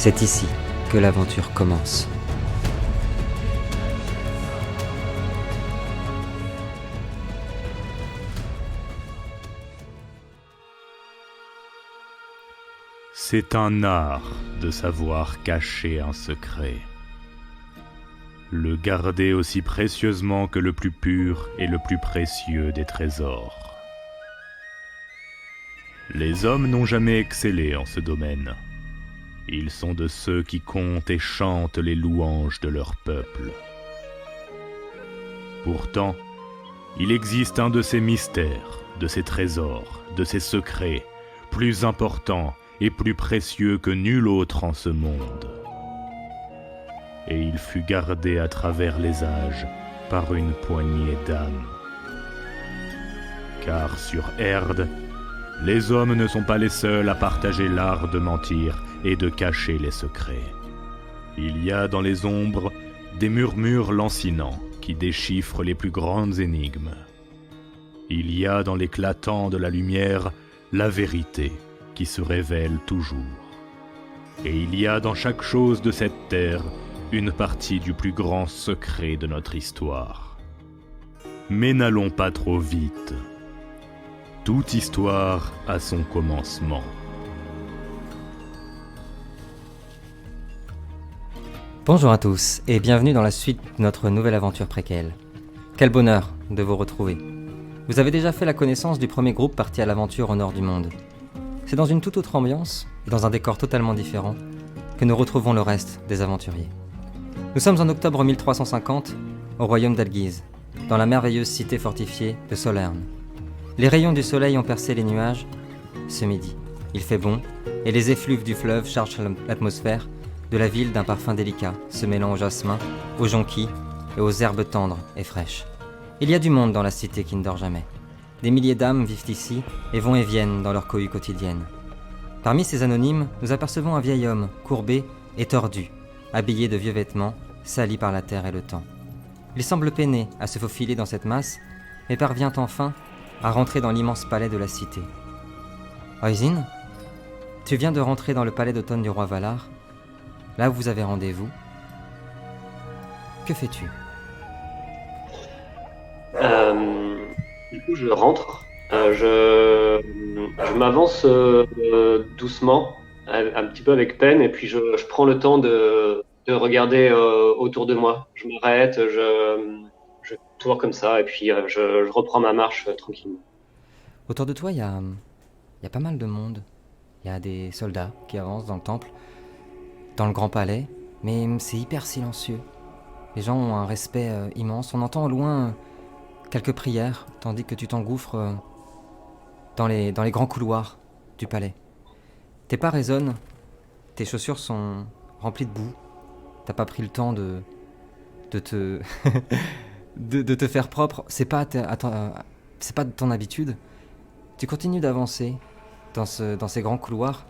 C'est ici que l'aventure commence. C'est un art de savoir cacher un secret. Le garder aussi précieusement que le plus pur et le plus précieux des trésors. Les hommes n'ont jamais excellé en ce domaine. Ils sont de ceux qui comptent et chantent les louanges de leur peuple. Pourtant, il existe un de ces mystères, de ces trésors, de ces secrets, plus importants et plus précieux que nul autre en ce monde. Et il fut gardé à travers les âges par une poignée d'âmes. Car sur Erde, les hommes ne sont pas les seuls à partager l'art de mentir et de cacher les secrets. Il y a dans les ombres des murmures lancinants qui déchiffrent les plus grandes énigmes. Il y a dans l'éclatant de la lumière la vérité qui se révèle toujours. Et il y a dans chaque chose de cette terre une partie du plus grand secret de notre histoire. Mais n'allons pas trop vite. Toute histoire a son commencement. Bonjour à tous et bienvenue dans la suite de notre nouvelle aventure préquelle. Quel bonheur de vous retrouver. Vous avez déjà fait la connaissance du premier groupe parti à l'aventure au nord du monde. C'est dans une toute autre ambiance et dans un décor totalement différent que nous retrouvons le reste des aventuriers. Nous sommes en octobre 1350 au royaume d'Alguise, dans la merveilleuse cité fortifiée de Solerne. Les rayons du soleil ont percé les nuages ce midi. Il fait bon et les effluves du fleuve chargent l'atmosphère de la ville d'un parfum délicat se mêlant au jasmin, au jonquilles et aux herbes tendres et fraîches. Il y a du monde dans la cité qui ne dort jamais. Des milliers d'âmes vivent ici et vont et viennent dans leur cohue quotidienne. Parmi ces anonymes, nous apercevons un vieil homme, courbé et tordu, habillé de vieux vêtements, salis par la terre et le temps. Il semble peiner à se faufiler dans cette masse, mais parvient enfin à rentrer dans l'immense palais de la cité. Oisin, tu viens de rentrer dans le palais d'automne du roi Valar, là où vous avez rendez-vous. Que fais-tu ? Du coup, je rentre. Je m'avance doucement, un petit peu avec peine, et puis je prends le temps de regarder autour de moi. Je m'arrête, je tourne comme ça, et puis je reprends ma marche tranquillement. Autour de toi, il y a pas mal de monde. Il y a des soldats qui avancent dans le temple, dans le grand palais, mais c'est hyper silencieux. Les gens ont un respect immense. On entend au loin quelques prières, tandis que tu t'engouffres dans les grands couloirs du palais. Tes pas résonnent, tes chaussures sont remplies de boue. T'as pas pris le temps de te de te faire propre. C'est pas de ton habitude. Tu continues d'avancer dans ces grands couloirs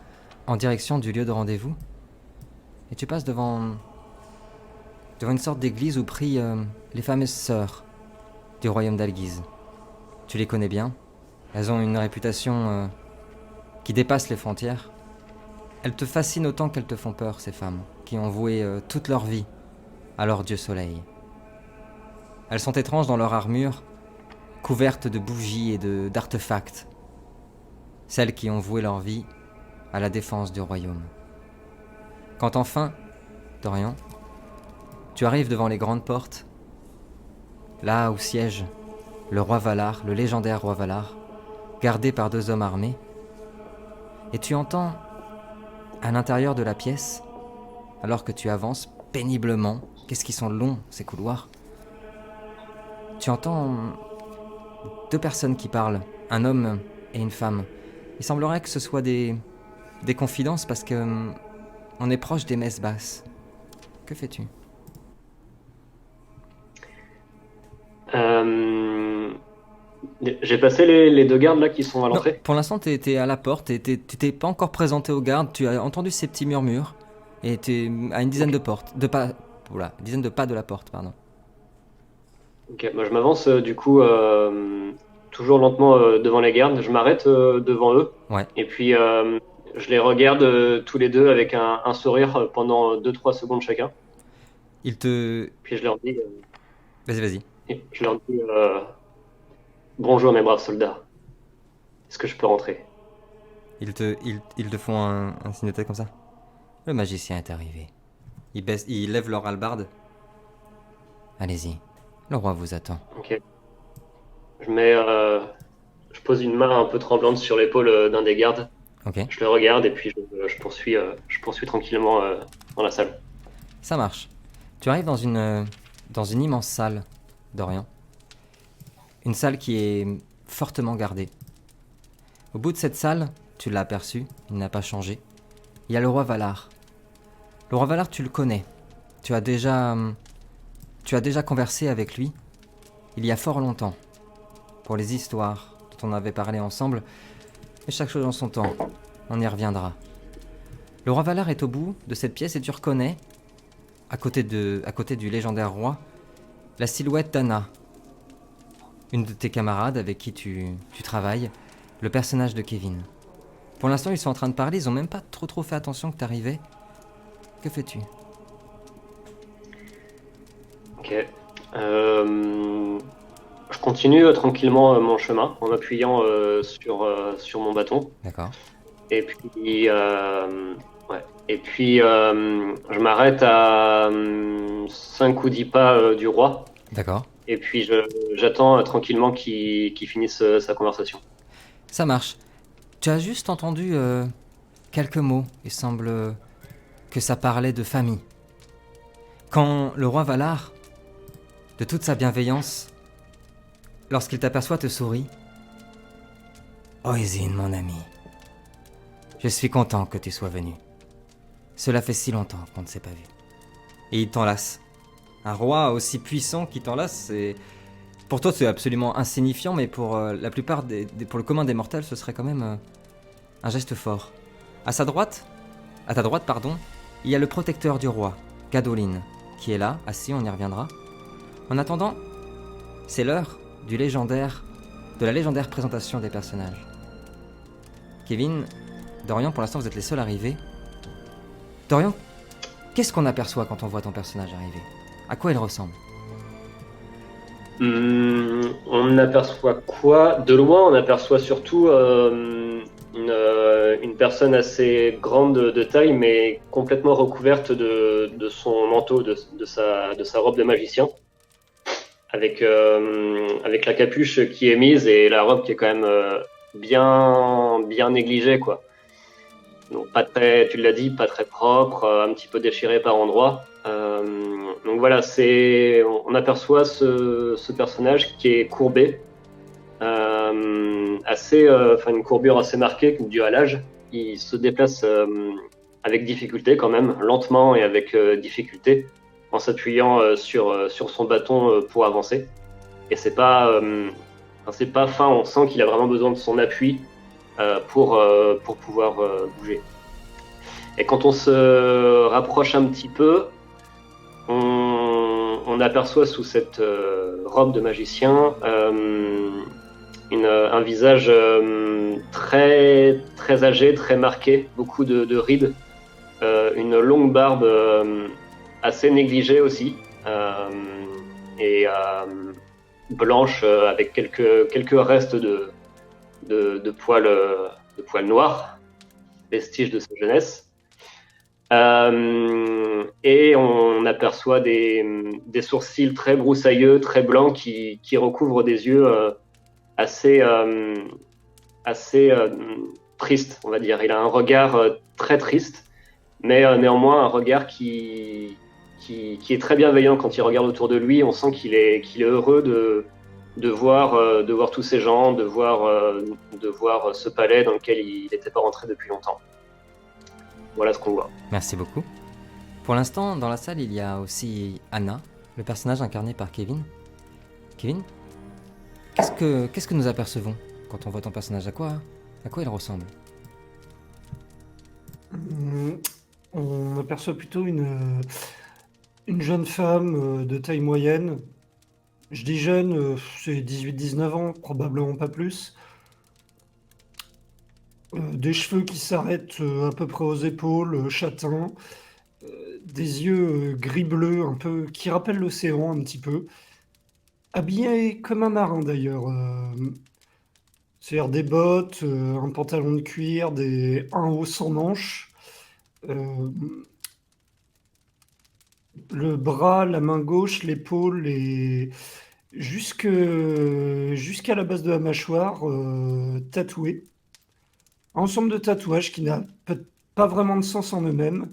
en direction du lieu de rendez-vous. Et tu passes devant une sorte d'église où prient les fameuses sœurs du royaume d'Alguise. Tu les connais bien. Elles ont une réputation qui dépasse les frontières. Elles te fascinent autant qu'elles te font peur, ces femmes, qui ont voué toute leur vie à leur dieu soleil. Elles sont étranges dans leur armure, couvertes de bougies et d'artefacts. Celles qui ont voué leur vie à la défense du royaume. Quand enfin, Dorian, tu arrives devant les grandes portes, là où siège le roi Valar, le légendaire roi Valar, gardé par 2 hommes armés, et tu entends, à l'intérieur de la pièce, alors que tu avances péniblement, qu'est-ce qu'ils sont longs ces couloirs, tu entends 2 personnes qui parlent, un homme et une femme. Il semblerait que ce soit des confidences parce que on est proche des messes basses. Que fais-tu ? J'ai passé les 2 gardes là qui sont à l'entrée. Non, pour l'instant, t'es à la porte, tu t'es pas encore présenté aux gardes, tu as entendu ces petits murmures, et t'es à une dizaine de dizaine de pas de la porte, pardon. Ok, moi je m'avance du coup toujours lentement devant les gardes. Je m'arrête devant eux. Ouais. Et puis je les regarde tous les deux avec un sourire pendant 2-3 secondes chacun. Il te... Puis je leur dis, Vas-y, vas-y. je leur dis bonjour mes braves soldats. Est-ce que je peux rentrer? Ils te font un signe de tête comme ça. Le magicien est arrivé. Ils lèvent leur hallebarde. Allez-y, le roi vous attend. Ok. Je mets, je pose une main un peu tremblante sur l'épaule d'un des gardes. Ok, Je le regarde et puis je poursuis tranquillement dans la salle. ça marche. Tu arrives dans une immense salle, Dorian. Une salle qui est fortement gardée. Au bout de cette salle, tu l'as aperçu, il n'a pas changé. Il y a le roi Valar. Le roi Valar, tu le connais. Tu as déjà conversé avec lui il y a fort longtemps. Pour les histoires dont on avait parlé ensemble. Et chaque chose en son temps. On y reviendra. Le roi Valar est au bout de cette pièce et tu reconnais, à côté du légendaire roi, la silhouette d'Anna. Une de tes camarades avec qui tu travailles, le personnage de Kevin. Pour l'instant, ils sont en train de parler, ils ont même pas trop fait attention que t'arrivais. Que fais-tu? Ok. Je continue tranquillement mon chemin en m'appuyant sur mon bâton. D'accord. Et puis, ouais. Et puis je m'arrête à 5 ou 10 pas du roi. D'accord. Et puis j'attends tranquillement qu'il finisse sa conversation. Ça marche. Tu as juste entendu quelques mots. Il semble que ça parlait de famille. Quand le roi Valar, de toute sa bienveillance, lorsqu'il t'aperçoit, te sourit. Oisin, mon ami. Je suis content que tu sois venu. Cela fait si longtemps qu'on ne s'est pas vu. Et il t'enlace. Un roi aussi puissant qui t'enlace, c'est... Pour toi, c'est absolument insignifiant, mais pour la plupart pour le commun des mortels, ce serait quand même un geste fort. À ta droite, il y a le protecteur du roi, Gadolin, qui est là, assis, on y reviendra. En attendant, c'est l'heure de la légendaire présentation des personnages. Kevin, Dorian, pour l'instant, vous êtes les seuls arrivés. Dorian, qu'est-ce qu'on aperçoit quand on voit ton personnage arriver? À quoi il ressemble? On aperçoit quoi? De loin, on aperçoit surtout une personne assez grande de taille, mais complètement recouverte de son manteau, de sa robe de magicien, avec la capuche qui est mise et la robe qui est quand même bien négligée, quoi. Donc pas très, tu l'as dit, pas très propre, un petit peu déchiré par endroits. Donc voilà, on aperçoit ce personnage qui est courbé, une courbure assez marquée due à l'âge. Il se déplace avec difficulté quand même, lentement et avec difficulté, en s'appuyant sur son bâton pour avancer. Et c'est pas fin, on sent qu'il a vraiment besoin de son appui pour pouvoir bouger. Et quand on se rapproche un petit peu, on aperçoit sous cette robe de magicien un visage très, très âgé, très marqué, beaucoup de rides, une longue barbe assez négligée aussi, et blanche avec quelques restes de poils noirs, vestiges de sa jeunesse. Et on aperçoit des sourcils très broussailleux, très blancs, qui recouvrent des yeux assez tristes, on va dire. Il a un regard très triste, mais néanmoins un regard qui est très bienveillant quand il regarde autour de lui. On sent qu'il est heureux de voir tous ces gens, de voir ce palais dans lequel il n'était pas rentré depuis longtemps. Voilà ce qu'on voit. Merci beaucoup. Pour l'instant, dans la salle, il y a aussi Anna, le personnage incarné par Kevin. Kevin, qu'est-ce que nous apercevons quand on voit ton personnage? À quoi il ressemble? On aperçoit plutôt une jeune femme de taille moyenne. Je dis jeune, c'est 18-19 ans, probablement pas plus. Des cheveux qui s'arrêtent à peu près aux épaules, châtains, des yeux gris-bleu, un peu, qui rappellent l'océan un petit peu. Habillé comme un marin d'ailleurs. C'est-à-dire des bottes, un pantalon de cuir, un haut sans manches. Euh, le bras, la main gauche, l'épaule et jusqu'à la base de la mâchoire, tatoué. Un ensemble de tatouages qui n'a pas vraiment de sens en eux-mêmes.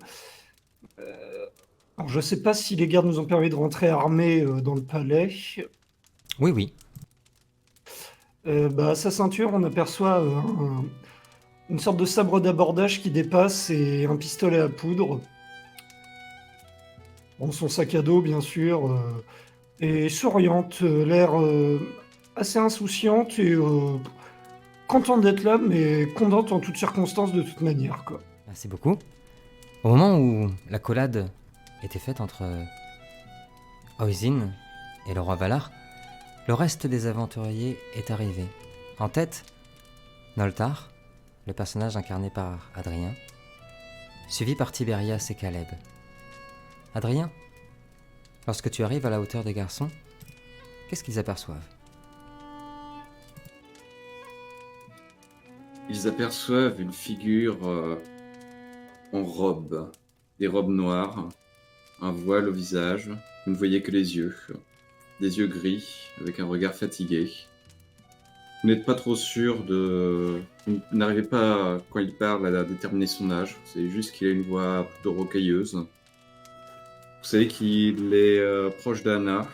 Alors, je ne sais pas si les gardes nous ont permis de rentrer armés dans le palais. Oui, oui. À sa ceinture, on aperçoit une sorte de sabre d'abordage qui dépasse et un pistolet à poudre. Bon, son sac à dos, bien sûr, et souriante, l'air assez insouciante et contente d'être là, mais contente en toutes circonstances de toute manière, quoi. Merci beaucoup. Au moment où l'accolade était faite entre Oisin et le roi Valar, le reste des aventuriers est arrivé. En tête, Noltar, le personnage incarné par Adrien, suivi par Tiberias et Caleb. Adrien, lorsque tu arrives à la hauteur des garçons, qu'est-ce qu'ils aperçoivent? Ils aperçoivent une figure en robe, des robes noires, un voile au visage, vous ne voyez que les yeux, des yeux gris, avec un regard fatigué. Vous n'êtes pas trop sûr de... Vous n'arrivez pas, quand il parle, à déterminer son âge, c'est juste qu'il a une voix plutôt rocailleuse. Vous savez qu'il est proche d'Anna.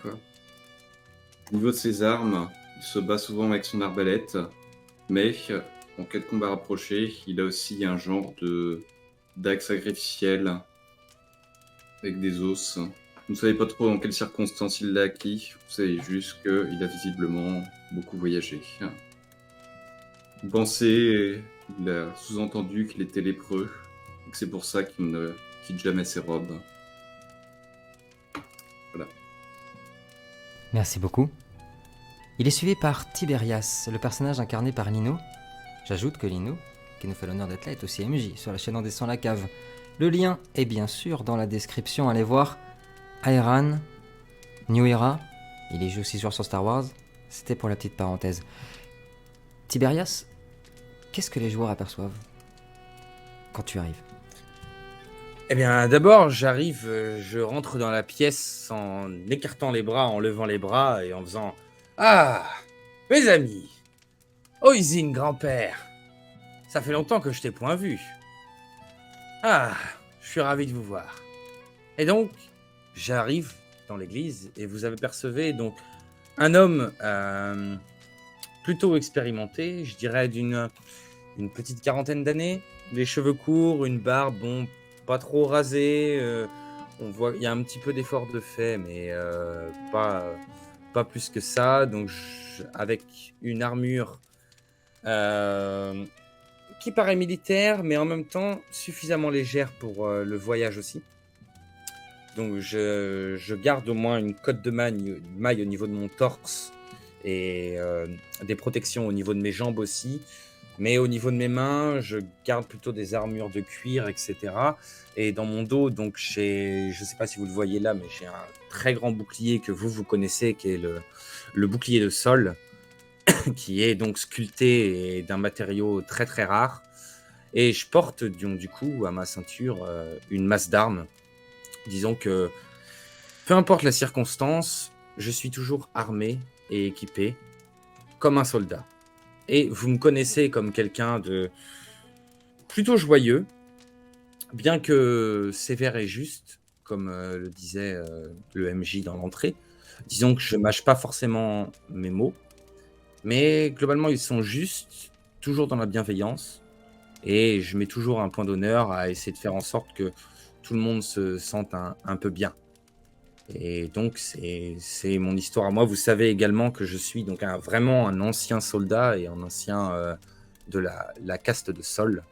Au niveau de ses armes, il se bat souvent avec son arbalète, mais en cas de combat rapproché, il a aussi un genre de dague sacrificielle avec des os. Vous ne savez pas trop dans quelles circonstances il l'a acquis, vous savez juste qu'il a visiblement beaucoup voyagé. Vous pensez, il a sous-entendu qu'il était lépreux, et que c'est pour ça qu'il ne quitte jamais ses robes. Voilà. Merci beaucoup. Il est suivi par Tiberias, le personnage incarné par Lino. J'ajoute que Lino, qui nous fait l'honneur d'être là, est aussi MJ sur la chaîne En Descend la Cave. Le lien est bien sûr dans la description, allez voir. Aeran, New Era, il est joué aussi sur Star Wars, c'était pour la petite parenthèse. Tiberias, qu'est-ce que les joueurs aperçoivent quand tu arrives? Eh bien, d'abord, j'arrive, je rentre dans la pièce en écartant les bras, en levant les bras et en faisant « Ah, mes amis, Oisin, grand-père, ça fait longtemps que je t'ai point vu. Ah, je suis ravi de vous voir. » Et donc, j'arrive dans l'église et vous apercevez donc un homme plutôt expérimenté, je dirais d'une petite quarantaine d'années, les cheveux courts, une barbe, bon, pas trop rasée, on voit il y a un petit peu d'effort de fait, mais pas plus que ça. Donc avec une armure qui paraît militaire, mais en même temps suffisamment légère pour le voyage aussi. Donc je garde au moins une cotte de maille au niveau de mon torse et des protections au niveau de mes jambes aussi. Mais au niveau de mes mains, je garde plutôt des armures de cuir, etc. Et dans mon dos, donc je ne sais pas si vous le voyez là, mais j'ai un très grand bouclier que vous connaissez, qui est le bouclier de sol, qui est donc sculpté et d'un matériau très très rare. Et je porte du coup à ma ceinture une masse d'armes. Disons que peu importe la circonstance, je suis toujours armé et équipé comme un soldat. Et vous me connaissez comme quelqu'un de plutôt joyeux, bien que sévère et juste, comme le disait le MJ dans l'entrée. Disons que je ne mâche pas forcément mes mots, mais globalement ils sont justes, toujours dans la bienveillance, et je mets toujours un point d'honneur à essayer de faire en sorte que tout le monde se sente un peu bien. Et donc, c'est mon histoire à moi. Vous savez également que je suis donc vraiment un ancien soldat et un ancien de la caste de Sol,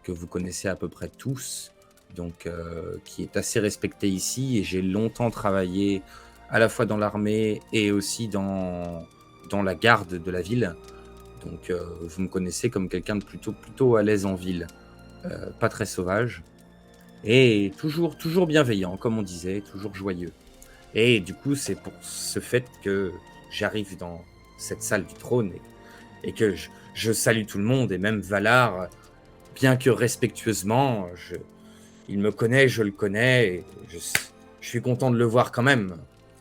que vous connaissez à peu près tous, donc qui est assez respecté ici. Et j'ai longtemps travaillé à la fois dans l'armée et aussi dans la garde de la ville. Donc vous me connaissez comme quelqu'un de plutôt à l'aise en ville, pas très sauvage, et toujours bienveillant, comme on disait, toujours joyeux. Et du coup, c'est pour ce fait que j'arrive dans cette salle du trône et que je salue tout le monde, et même Valar, bien que respectueusement, il me connaît, je le connais, et je suis content de le voir quand même.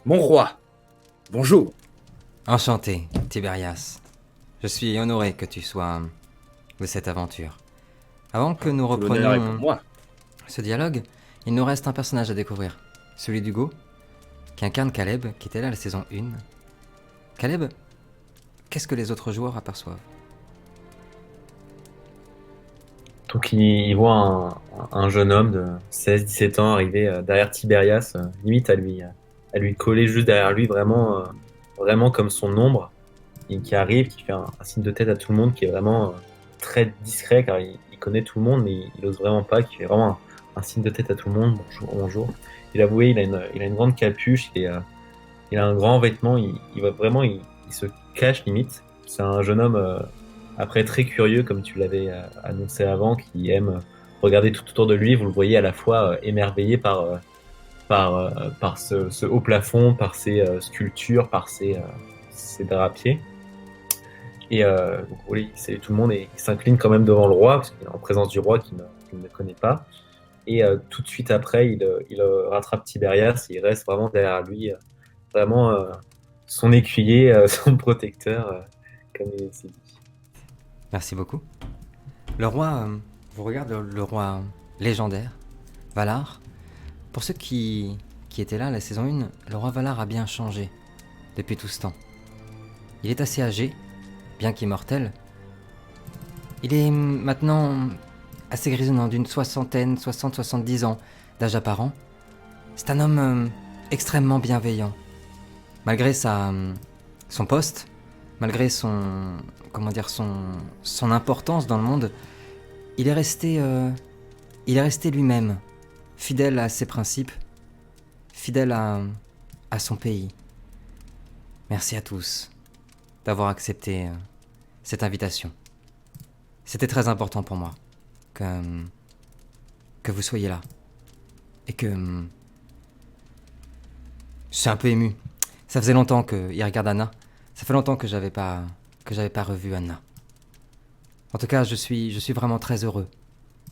Mon roi, bonjour. Enchanté, Tiberias. Je suis honoré que tu sois de cette aventure. Avant que nous Tout l'honneur est pour reprenions moi. ce dialogue, il nous reste un personnage à découvrir. Celui d'Hugo, qui incarne Caleb, qui était là à la saison 1. Caleb, qu'est-ce que les autres joueurs aperçoivent? Donc il voit un jeune homme de 16-17 ans arriver derrière Tiberias, limite à lui coller juste derrière lui, vraiment comme son ombre, et qui arrive, qui fait un signe de tête à tout le monde, qui est vraiment très discret car il connaît tout le monde, mais il ose vraiment pas, qui fait vraiment un signe de tête à tout le monde, bonjour, bonjour. Il a avoué, il a une grande capuche, il a un grand vêtement, il se cache limite. C'est un jeune homme après très curieux, comme tu l'avais annoncé avant, qui aime regarder tout autour de lui. Vous le voyez à la fois émerveillé par ce haut plafond, par ses sculptures, par ses drapiers. Et donc, oui, il salue tout le monde et il s'incline quand même devant le roi, parce qu'il est en présence du roi qu'il ne connaît pas. Et tout de suite après, il rattrape Tiberias et il reste vraiment derrière lui, vraiment son écuyer, son protecteur, comme il s'est dit. Merci beaucoup. Le roi, vous regardez le roi légendaire, Valar. Pour ceux qui étaient là la saison 1, le roi Valar a bien changé depuis tout ce temps. Il est assez âgé, bien qu'immortel. Il est maintenant assez grisonnant, d'une 60-70 ans d'âge apparent. C'est un homme extrêmement bienveillant. Malgré son poste, malgré son importance dans le monde, il est resté lui-même, fidèle à ses principes, fidèle à son pays. Merci à tous d'avoir accepté cette invitation. C'était très important pour moi que vous soyez là. Et que... je suis un peu ému. Ça faisait longtemps qu'il regarde Anna. Ça fait longtemps que j'avais pas revu Anna. En tout cas, je suis vraiment très heureux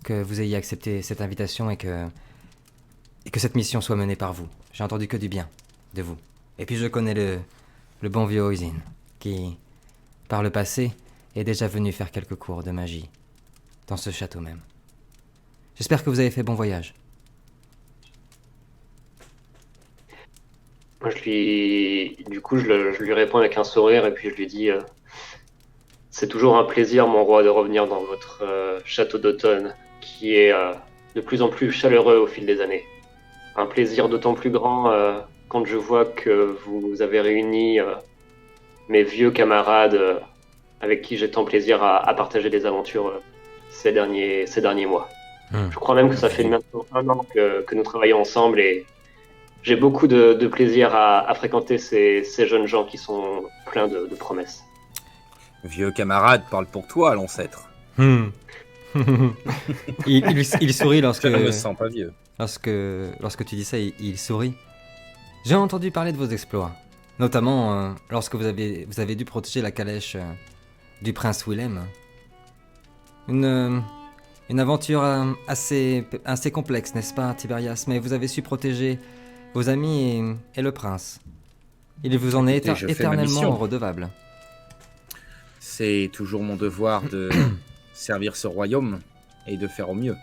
que vous ayez accepté cette invitation et que cette mission soit menée par vous. J'ai entendu que du bien de vous. Et puis je connais le bon vieux Oisin, qui, par le passé, est déjà venu faire quelques cours de magie dans ce château même. J'espère que vous avez fait bon voyage. Moi, je lui réponds avec un sourire et puis je lui dis c'est toujours un plaisir, mon roi, de revenir dans votre château d'automne qui est de plus en plus chaleureux au fil des années. Un plaisir d'autant plus grand quand je vois que vous avez réuni mes vieux camarades avec qui j'ai tant plaisir à partager des aventures ces derniers mois. Je crois même que ça fait maintenant 1 an que nous travaillons ensemble et j'ai beaucoup de plaisir à fréquenter ces jeunes gens qui sont pleins de promesses. Vieux camarade, parle pour toi, l'ancêtre. il sourit lorsque... Je ne me sens pas vieux. Lorsque tu dis ça, il sourit. J'ai entendu parler de vos exploits, notamment lorsque vous avez dû protéger la calèche du prince Willem. Une aventure assez complexe, n'est-ce pas, Tiberias? Mais vous avez su protéger vos amis et le prince. Il vous en est éternellement redevable. C'est toujours mon devoir de servir ce royaume et de faire au mieux.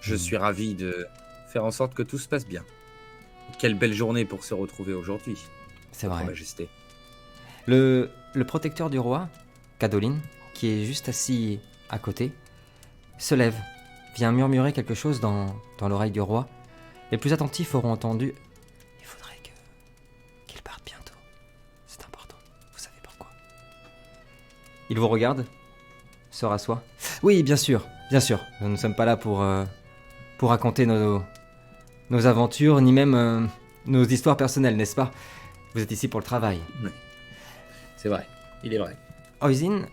Je suis ravi de faire en sorte que tout se passe bien. Quelle belle journée pour se retrouver aujourd'hui. C'est vrai. Majesté. Le protecteur du roi, Cadolin, qui est juste assis à côté, se lève, vient murmurer quelque chose dans l'oreille du roi. Les plus attentifs auront entendu. Il faudrait qu'il parte bientôt. C'est important. Vous savez pourquoi. Il vous regarde, se rassoit. Oui, bien sûr, bien sûr. Nous ne sommes pas là pour raconter nos aventures, ni même nos histoires personnelles, n'est-ce pas? Vous êtes ici pour le travail. Oui. C'est vrai, il est vrai. Oisin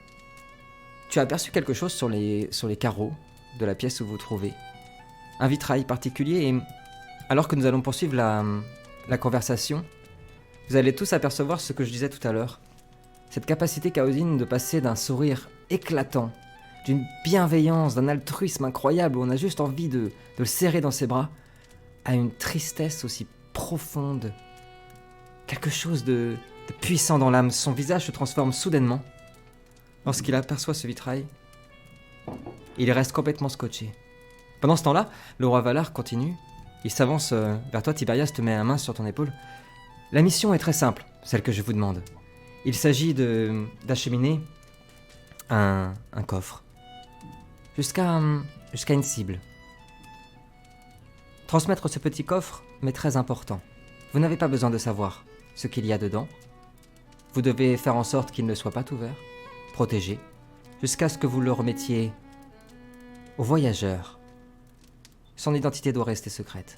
tu as aperçu quelque chose sur les carreaux de la pièce où vous vous trouvez. Un vitrail particulier et alors que nous allons poursuivre la conversation, vous allez tous apercevoir ce que je disais tout à l'heure. Cette capacité qu'a Ozine de passer d'un sourire éclatant, d'une bienveillance, d'un altruisme incroyable où on a juste envie de le serrer dans ses bras, à une tristesse aussi profonde. Quelque chose de puissant dans l'âme. Son visage se transforme soudainement lorsqu'il aperçoit ce vitrail. Il reste complètement scotché. Pendant ce temps-là, le roi Valar continue. Il s'avance vers toi, Tiberias te met la main sur ton épaule. La mission est très simple, celle que je vous demande. Il s'agit d'acheminer un coffre jusqu'à une cible. Transmettre ce petit coffre m'est très important. Vous n'avez pas besoin de savoir ce qu'il y a dedans. Vous devez faire en sorte qu'il ne soit pas ouvert, protégé, jusqu'à ce que vous le remettiez au voyageur. Son identité doit rester secrète.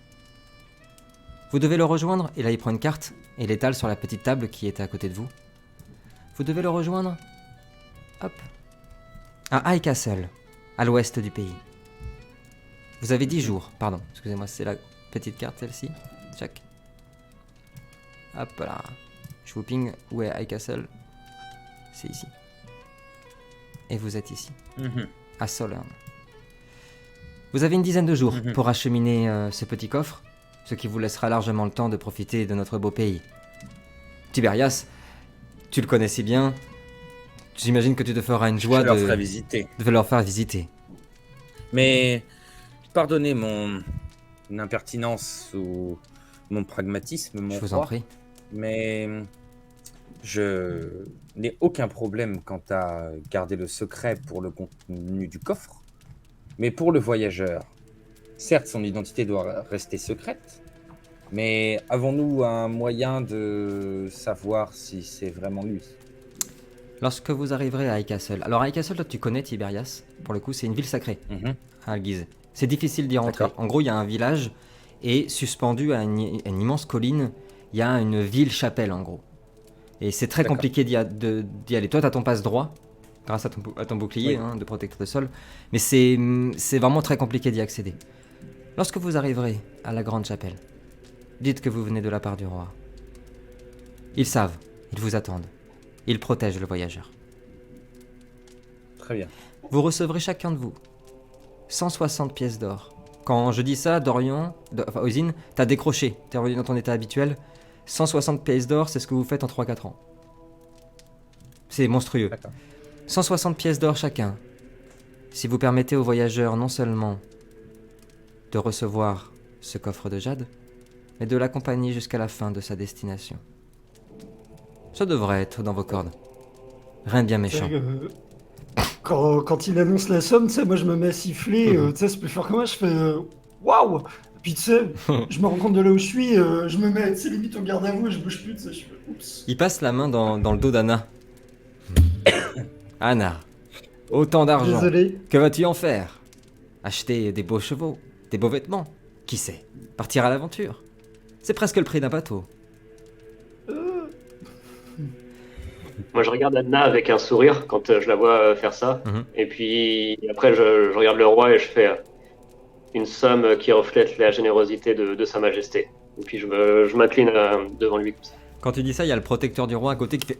Vous devez le rejoindre, et là il prend une carte et l'étale sur la petite table qui était à côté de vous. Vous devez le rejoindre, hop, à High Castle, à l'ouest du pays. Vous avez 10 jours, pardon, excusez-moi, c'est la petite carte celle-ci, check. Hop là, je vous ping, où est High Castle? C'est ici. Et vous êtes ici, à Solern. Vous avez une dizaine de jours pour acheminer ce petit coffre, ce qui vous laissera largement le temps de profiter de notre beau pays. Tiberias, tu le connais si bien, j'imagine que tu te feras une joie Je leur ferai visiter. de leur faire visiter. Mais pardonnez mon impertinence ou mon pragmatisme, mon Je vous roi, en prie. mais je n'ai aucun problème quant à garder le secret pour le contenu du coffre. Mais pour le voyageur, certes son identité doit rester secrète, mais avons-nous un moyen de savoir si c'est vraiment lui? Lorsque vous arriverez à High Castle, alors High Castle, toi tu connais Tiberias, pour le coup c'est une ville sacrée à Algiz. C'est difficile d'y rentrer. D'accord. En gros il y a un village et suspendu à une immense colline, il y a une ville-chapelle en gros. Et c'est très D'accord. compliqué d'y aller. Toi t'as ton passe droit, grâce à ton bouclier Oui. de protecteur de sol, mais c'est vraiment très compliqué d'y accéder. Lorsque vous arriverez à la grande chapelle, dites que vous venez de la part du roi. Ils savent, ils vous attendent. Ils protègent le voyageur. Très bien. Vous recevrez chacun de vous 160 pièces d'or. Quand je dis ça, Dorian, Ozine, t'as décroché, t'es revenu dans ton état habituel. 160 pièces d'or, c'est ce que vous faites en 3-4 ans. C'est monstrueux. D'accord. 160 pièces d'or chacun. Si vous permettez aux voyageurs non seulement de recevoir ce coffre de jade, mais de l'accompagner jusqu'à la fin de sa destination. Ça devrait être dans vos cordes. Rien de bien méchant. Quand il annonce la somme, tu sais, moi je me mets à siffler, tu sais, c'est plus fort que moi, je fais waouh! Puis tu sais, je me rends compte de là où je suis, je me mets, tu sais, limite au garde à vous et je bouge plus, tu sais, je fais oups. Il passe la main dans le dos d'Anna. Anna, autant d'argent. Désolé. Que vas-tu en faire? Acheter des beaux chevaux, des beaux vêtements? Qui sait? Partir à l'aventure? C'est presque le prix d'un bateau. Moi, je regarde Anna avec un sourire quand je la vois faire ça. Mhm. Et puis après, je regarde le roi et je fais une somme qui reflète la générosité de Sa Majesté. Et puis je m'incline devant lui comme ça. Quand tu dis ça, il y a le protecteur du roi à côté qui fait...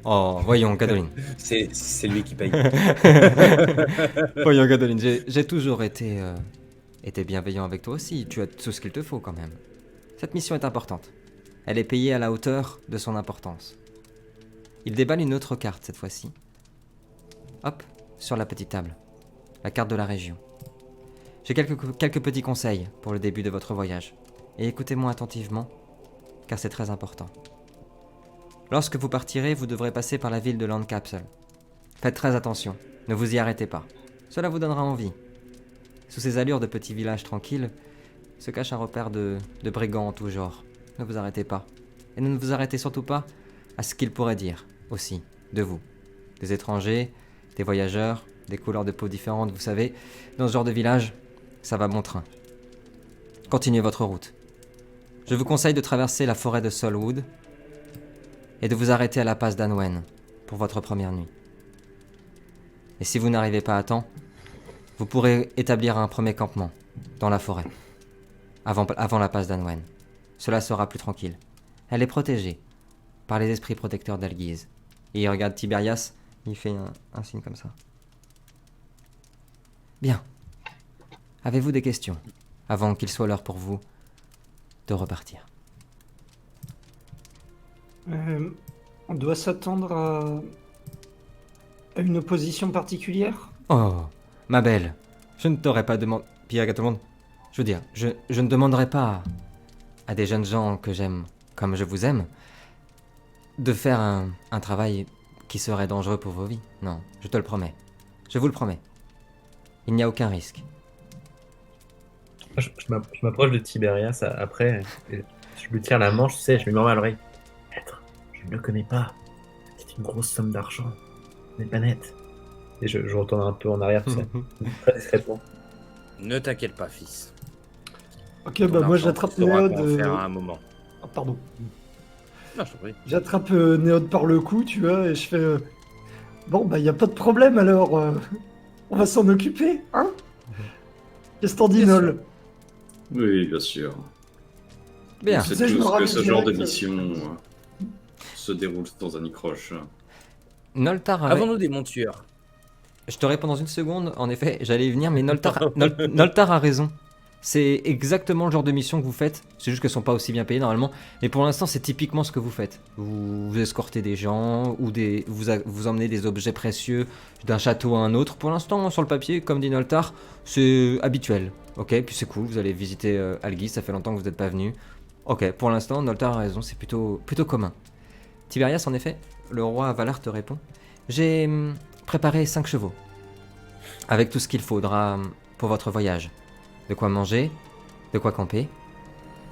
Oh, voyons, Gadoline. C'est lui qui paye. Voyons, Gadoline, j'ai toujours été bienveillant avec toi aussi. Tu as tout ce qu'il te faut quand même. Cette mission est importante. Elle est payée à la hauteur de son importance. Il déballe une autre carte cette fois-ci. Hop, sur la petite table. La carte de la région. J'ai quelques petits conseils pour le début de votre voyage. Et écoutez-moi attentivement, car c'est très important. Lorsque vous partirez, vous devrez passer par la ville de Landcapsel. Faites très attention, ne vous y arrêtez pas. Cela vous donnera envie. Sous ces allures de petit village tranquille, se cache un repère de brigands en tout genre. Ne vous arrêtez pas. Et ne vous arrêtez surtout pas à ce qu'ils pourraient dire, aussi, de vous. Des étrangers, des voyageurs, des couleurs de peau différentes, vous savez. Dans ce genre de village, ça va bon train. Continuez votre route. Je vous conseille de traverser la forêt de Solwood et de vous arrêter à la passe d'Anwen pour votre première nuit. Et si vous n'arrivez pas à temps, vous pourrez établir un premier campement dans la forêt, avant la passe d'Anwen. Cela sera plus tranquille. Elle est protégée par les esprits protecteurs d'Alguise. Et il regarde Tiberias, il fait un signe comme ça. Bien. Avez-vous des questions avant qu'il soit l'heure pour vous de repartir? On doit s'attendre à une opposition particulière? Oh, ma belle, je ne t'aurais pas demandé... Puis regarde tout le monde. Je veux dire, je ne demanderai pas à des jeunes gens que j'aime comme je vous aime de faire un travail qui serait dangereux pour vos vies. Non, je te le promets. Je vous le promets. Il n'y a aucun risque. Je m'approche de Tiberias après. Et je lui tire la manche, tu sais, je lui mets à l'oreille. Maître, je ne le connais pas. C'est une grosse somme d'argent. Ce n'est pas net. Et je retourne un peu en arrière, tu sais, très discrètement. Ne t'inquiète pas, fils. Ok, Ton bah moi argent, j'attrape tu sauras Néod. quoi en faire à un moment. Ah, pardon. Non, je t'en prie. J'attrape Néod par le cou, tu vois, et je fais. Bon, bah y a pas de problème alors. On va s'en occuper, hein? Qu'est-ce que t'en dis, Bien Nol? Oui, bien sûr. Bien. On sait Tu sais, je me tous que rappelle ce genre de direct. mission se déroule dans un icroche. Noltar avait... Avons-nous des montures? Je te réponds dans une seconde. En effet, j'allais y venir, mais Noltar a raison. C'est exactement le genre de mission que vous faites. C'est juste qu'elles sont pas aussi bien payées normalement. Mais pour l'instant, c'est typiquement ce que vous faites. Vous escortez des gens ou vous emmenez des objets précieux d'un château à un autre. Pour l'instant, sur le papier, comme dit Noltar, c'est habituel. Ok, puis c'est cool. Vous allez visiter Algis. Ça fait longtemps que vous n'êtes pas venu. Ok, pour l'instant, Noltar a raison. C'est plutôt commun. Tiberias, en effet, le roi Valar te répond. J'ai préparé 5 chevaux. Avec tout ce qu'il faudra pour votre voyage. De quoi manger, de quoi camper.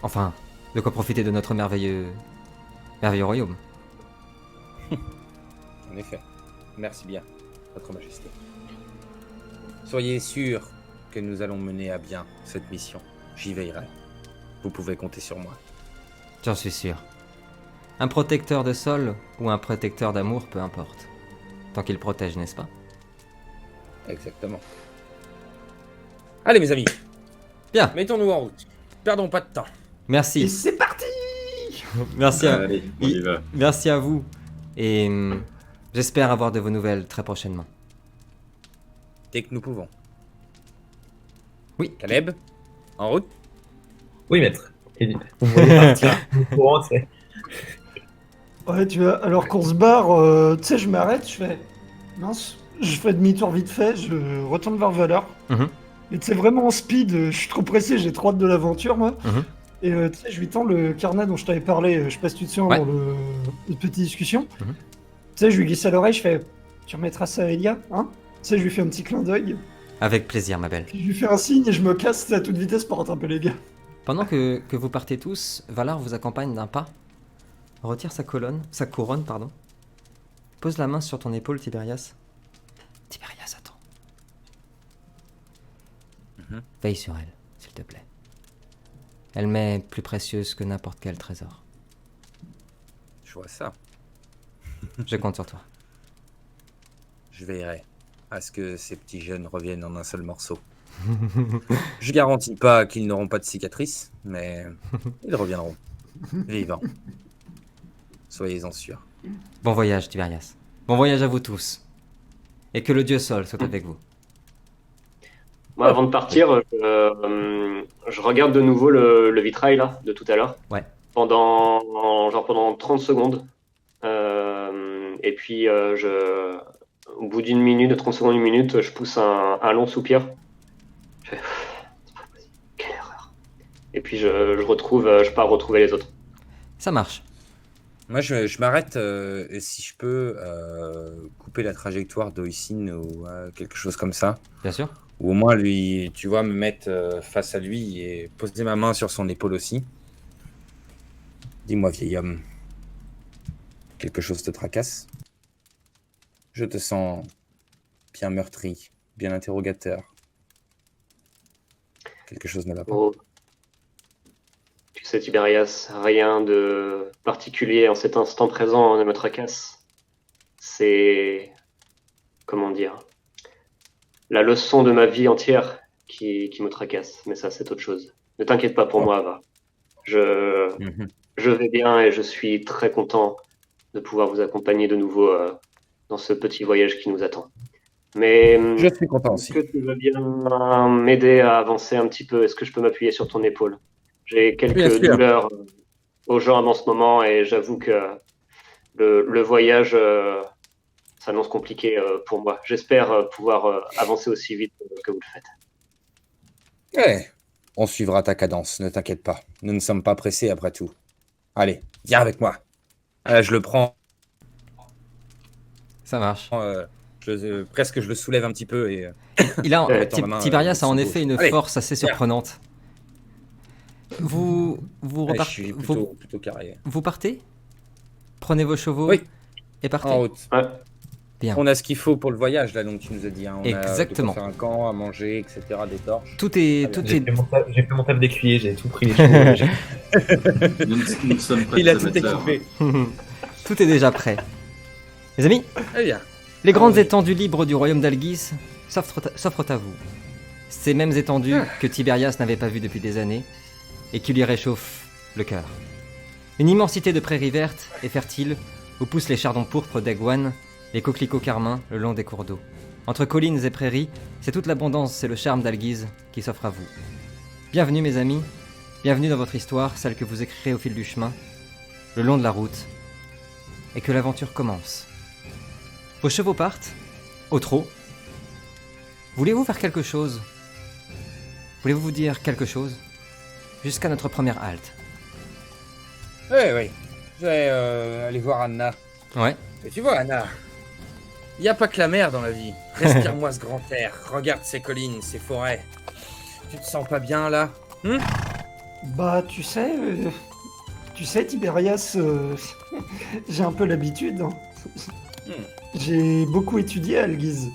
Enfin, de quoi profiter de notre merveilleux royaume. En effet. Merci bien, Votre Majesté. Soyez sûr que nous allons mener à bien cette mission. J'y veillerai. Vous pouvez compter sur moi. J'en suis sûr. Un protecteur de sol ou un protecteur d'amour, peu importe. Tant qu'il protège, n'est-ce pas? Exactement. Allez, mes amis, Bien, mettons-nous en route. Perdons pas de temps. Et merci. c'est parti! Merci à, Allez, on y va. merci à vous. Et j'espère avoir de vos nouvelles très prochainement. Dès que nous pouvons. Oui. Caleb, en route. Oui, maître. Et vous voyez partir au courant, tu sais. Ouais, tu vois, alors qu'on se barre, tu sais, je m'arrête, je fais. Mince, je fais demi-tour vite fait, je retourne vers Valar. Mhm. Et tu sais, vraiment en speed, je suis trop pressé, j'ai trop hâte de l'aventure, moi. Mhm. Et tu sais, je lui tends le carnet dont je t'avais parlé, je sais pas si tu te souviens, Ouais. dans une petite discussion. Mhm. Tu sais, je lui glisse à l'oreille, je fais. Tu remettras ça à Elia, hein? Tu sais, je lui fais un petit clin d'œil, Avec plaisir, ma belle. puis je lui fais un signe et je me casse à toute vitesse pour rattraper les gars. Pendant que vous partez tous, Valar vous accompagne d'un pas, retire sa couronne, pardon. Pose la main sur ton épaule, Tiberias. Tiberias, attends. Mhm. Veille sur elle, s'il te plaît. Elle m'est plus précieuse que n'importe quel trésor. Je vois ça. Je compte sur toi. Je veillerai à ce que ces petits jeunes reviennent en un seul morceau. Je garantis pas qu'ils n'auront pas de cicatrices, mais ils reviendront. Vivants. Soyez-en sûrs. Bon voyage, Tiberias. Bon voyage à vous tous. Et que le dieu Sol soit avec vous. Moi, avant de partir, je regarde de nouveau le vitrail là, de tout à l'heure. Ouais. Pendant 30 secondes. Et puis, au bout d'une minute, de 30 secondes, une minute, je pousse un long soupir. Je fais, c'est pas possible, quelle erreur. Et puis, je pars retrouver les autres. Ça marche. Moi, je m'arrête et si je peux couper la trajectoire d'Oisin ou quelque chose comme ça. Bien sûr. Ou au moins, lui, tu vois, me mettre face à lui et poser ma main sur son épaule aussi. Dis-moi, vieil homme, quelque chose te tracasse? Je te sens bien meurtri, bien interrogateur. Quelque chose ne va pas. Oh. Tu sais, Tiberias, rien de particulier en cet instant présent ne me tracasse. C'est... Comment dire? la leçon de ma vie entière qui me tracasse. Mais ça, c'est autre chose. Ne t'inquiète pas pour moi, Ava. Je, Mhm. je vais bien et je suis très content de pouvoir vous accompagner de nouveau dans ce petit voyage qui nous attend. Mais Je suis content est-ce aussi. que tu veux bien m'aider à avancer un petit peu? Est-ce que je peux m'appuyer sur ton épaule? J'ai Bien quelques sûr. douleurs aux jambes en ce moment et j'avoue que le voyage s'annonce compliqué pour moi. J'espère pouvoir avancer aussi vite que vous le faites. Ouais. On suivra ta cadence, ne t'inquiète pas. Nous ne sommes pas pressés après tout. Allez, viens avec moi. Je le prends, Ça marche. presque je le soulève un petit peu et Il a, Ouais, tends la main, Tiberias avec a en son effet gauche. une Allez, force assez surprenante. Vous ouais, je repartez, suis vous, plutôt carré. vous partez? Prenez vos chevaux Oui. et partez. En route. Ouais. Bien. On a ce qu'il faut pour le voyage, là, donc tu nous as dit. Hein. On Exactement. a de quoi faire un camp, à manger, etc., des torches. Tout est, Très tout bien. est, J'ai fait mon table d'écuyer, j'ai tout pris les chevaux. Nous sommes prêts Il a à tout mettre l'heure. équipé. tout est déjà prêt. Les amis, Très bien. les grandes oui. étendues libres du royaume d'Algis s'offrent à vous. Ces mêmes étendues que Tiberias n'avait pas vues depuis des années et qui lui réchauffent le cœur. Une immensité de prairies vertes et fertiles où poussent les chardons pourpres d'Aguane, les coquelicots carmins le long des cours d'eau. Entre collines et prairies, c'est toute l'abondance et le charme d'Algis qui s'offrent à vous. Bienvenue mes amis, bienvenue dans votre histoire, celle que vous écrirez au fil du chemin, le long de la route, et que l'aventure commence. Vos chevaux partent, au trot. Voulez-vous faire quelque chose? Voulez-vous vous dire quelque chose? Jusqu'à notre première halte. Oui. Je vais aller voir Anna. Ouais. Et tu vois, Anna, il n'y a pas que la mer dans la vie. Respire-moi ce grand air. Regarde ces collines, ces forêts. Tu te sens pas bien, là? Bah, tu sais, Tiberias, j'ai un peu l'habitude. Hein. J'ai beaucoup étudié à Algiz.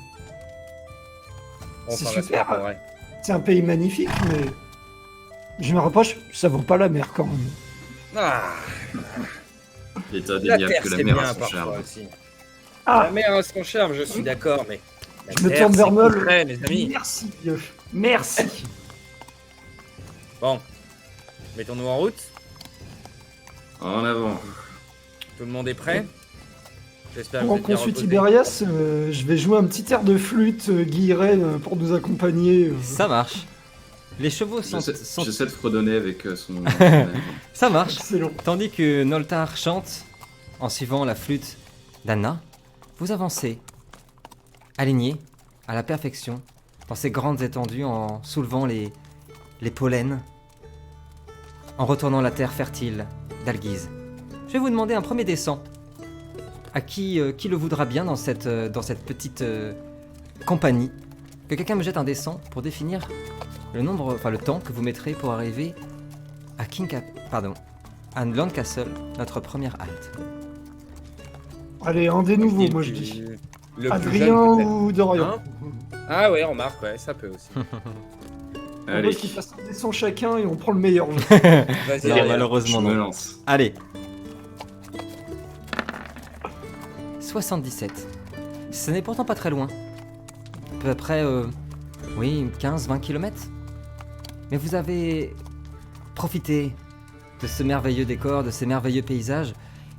On C'est s'en reste super. pas vrai. C'est un pays magnifique, mais je me rapproche, ça vaut pas la mer quand même. Ah, L'état la indéniable terre, que la c'est mer bien a son parfois charme. aussi. Ah, La mer a son charme, je suis d'accord, mais... la je me terre, tourne vers c'est Nol. plus près, mes amis. Merci, vieux. Merci. Bon, mettons-nous en route. En avant. Tout le monde est prêt? J'espère que vous Pendant êtes qu'on bien suit reposés. Tiberias, je vais jouer un petit air de flûte guilleraine pour nous accompagner. Ça marche. Les chevaux sont... J'essaie de fredonner avec son Ça marche. Excellent. Tandis que Noltar chante, en suivant la flûte d'Anna, vous avancez, alignés à la perfection, dans ces grandes étendues, en soulevant les pollens, en retournant la terre fertile d'Algiz. Je vais vous demander un premier dessin. À qui le voudra bien dans cette petite compagnie. Que quelqu'un me jette un dessin pour définir le temps que vous mettrez pour arriver à Landcastle, notre première halte. Allez, un des nouveaux, Et moi je puis, dis. le plus Adrien jeune, peut-être. ou Dorian. Hein Ah ouais, remarque, ouais, ça peut aussi. On Allez, va qu'ils fassent un dessin chacun et on prend le meilleur. Vas-y, Non, allez. malheureusement je me non. lance. Allez. 77. Ce n'est pourtant pas très loin. À peu près, 15-20 km. Mais vous avez profité de ce merveilleux décor, de ces merveilleux paysages,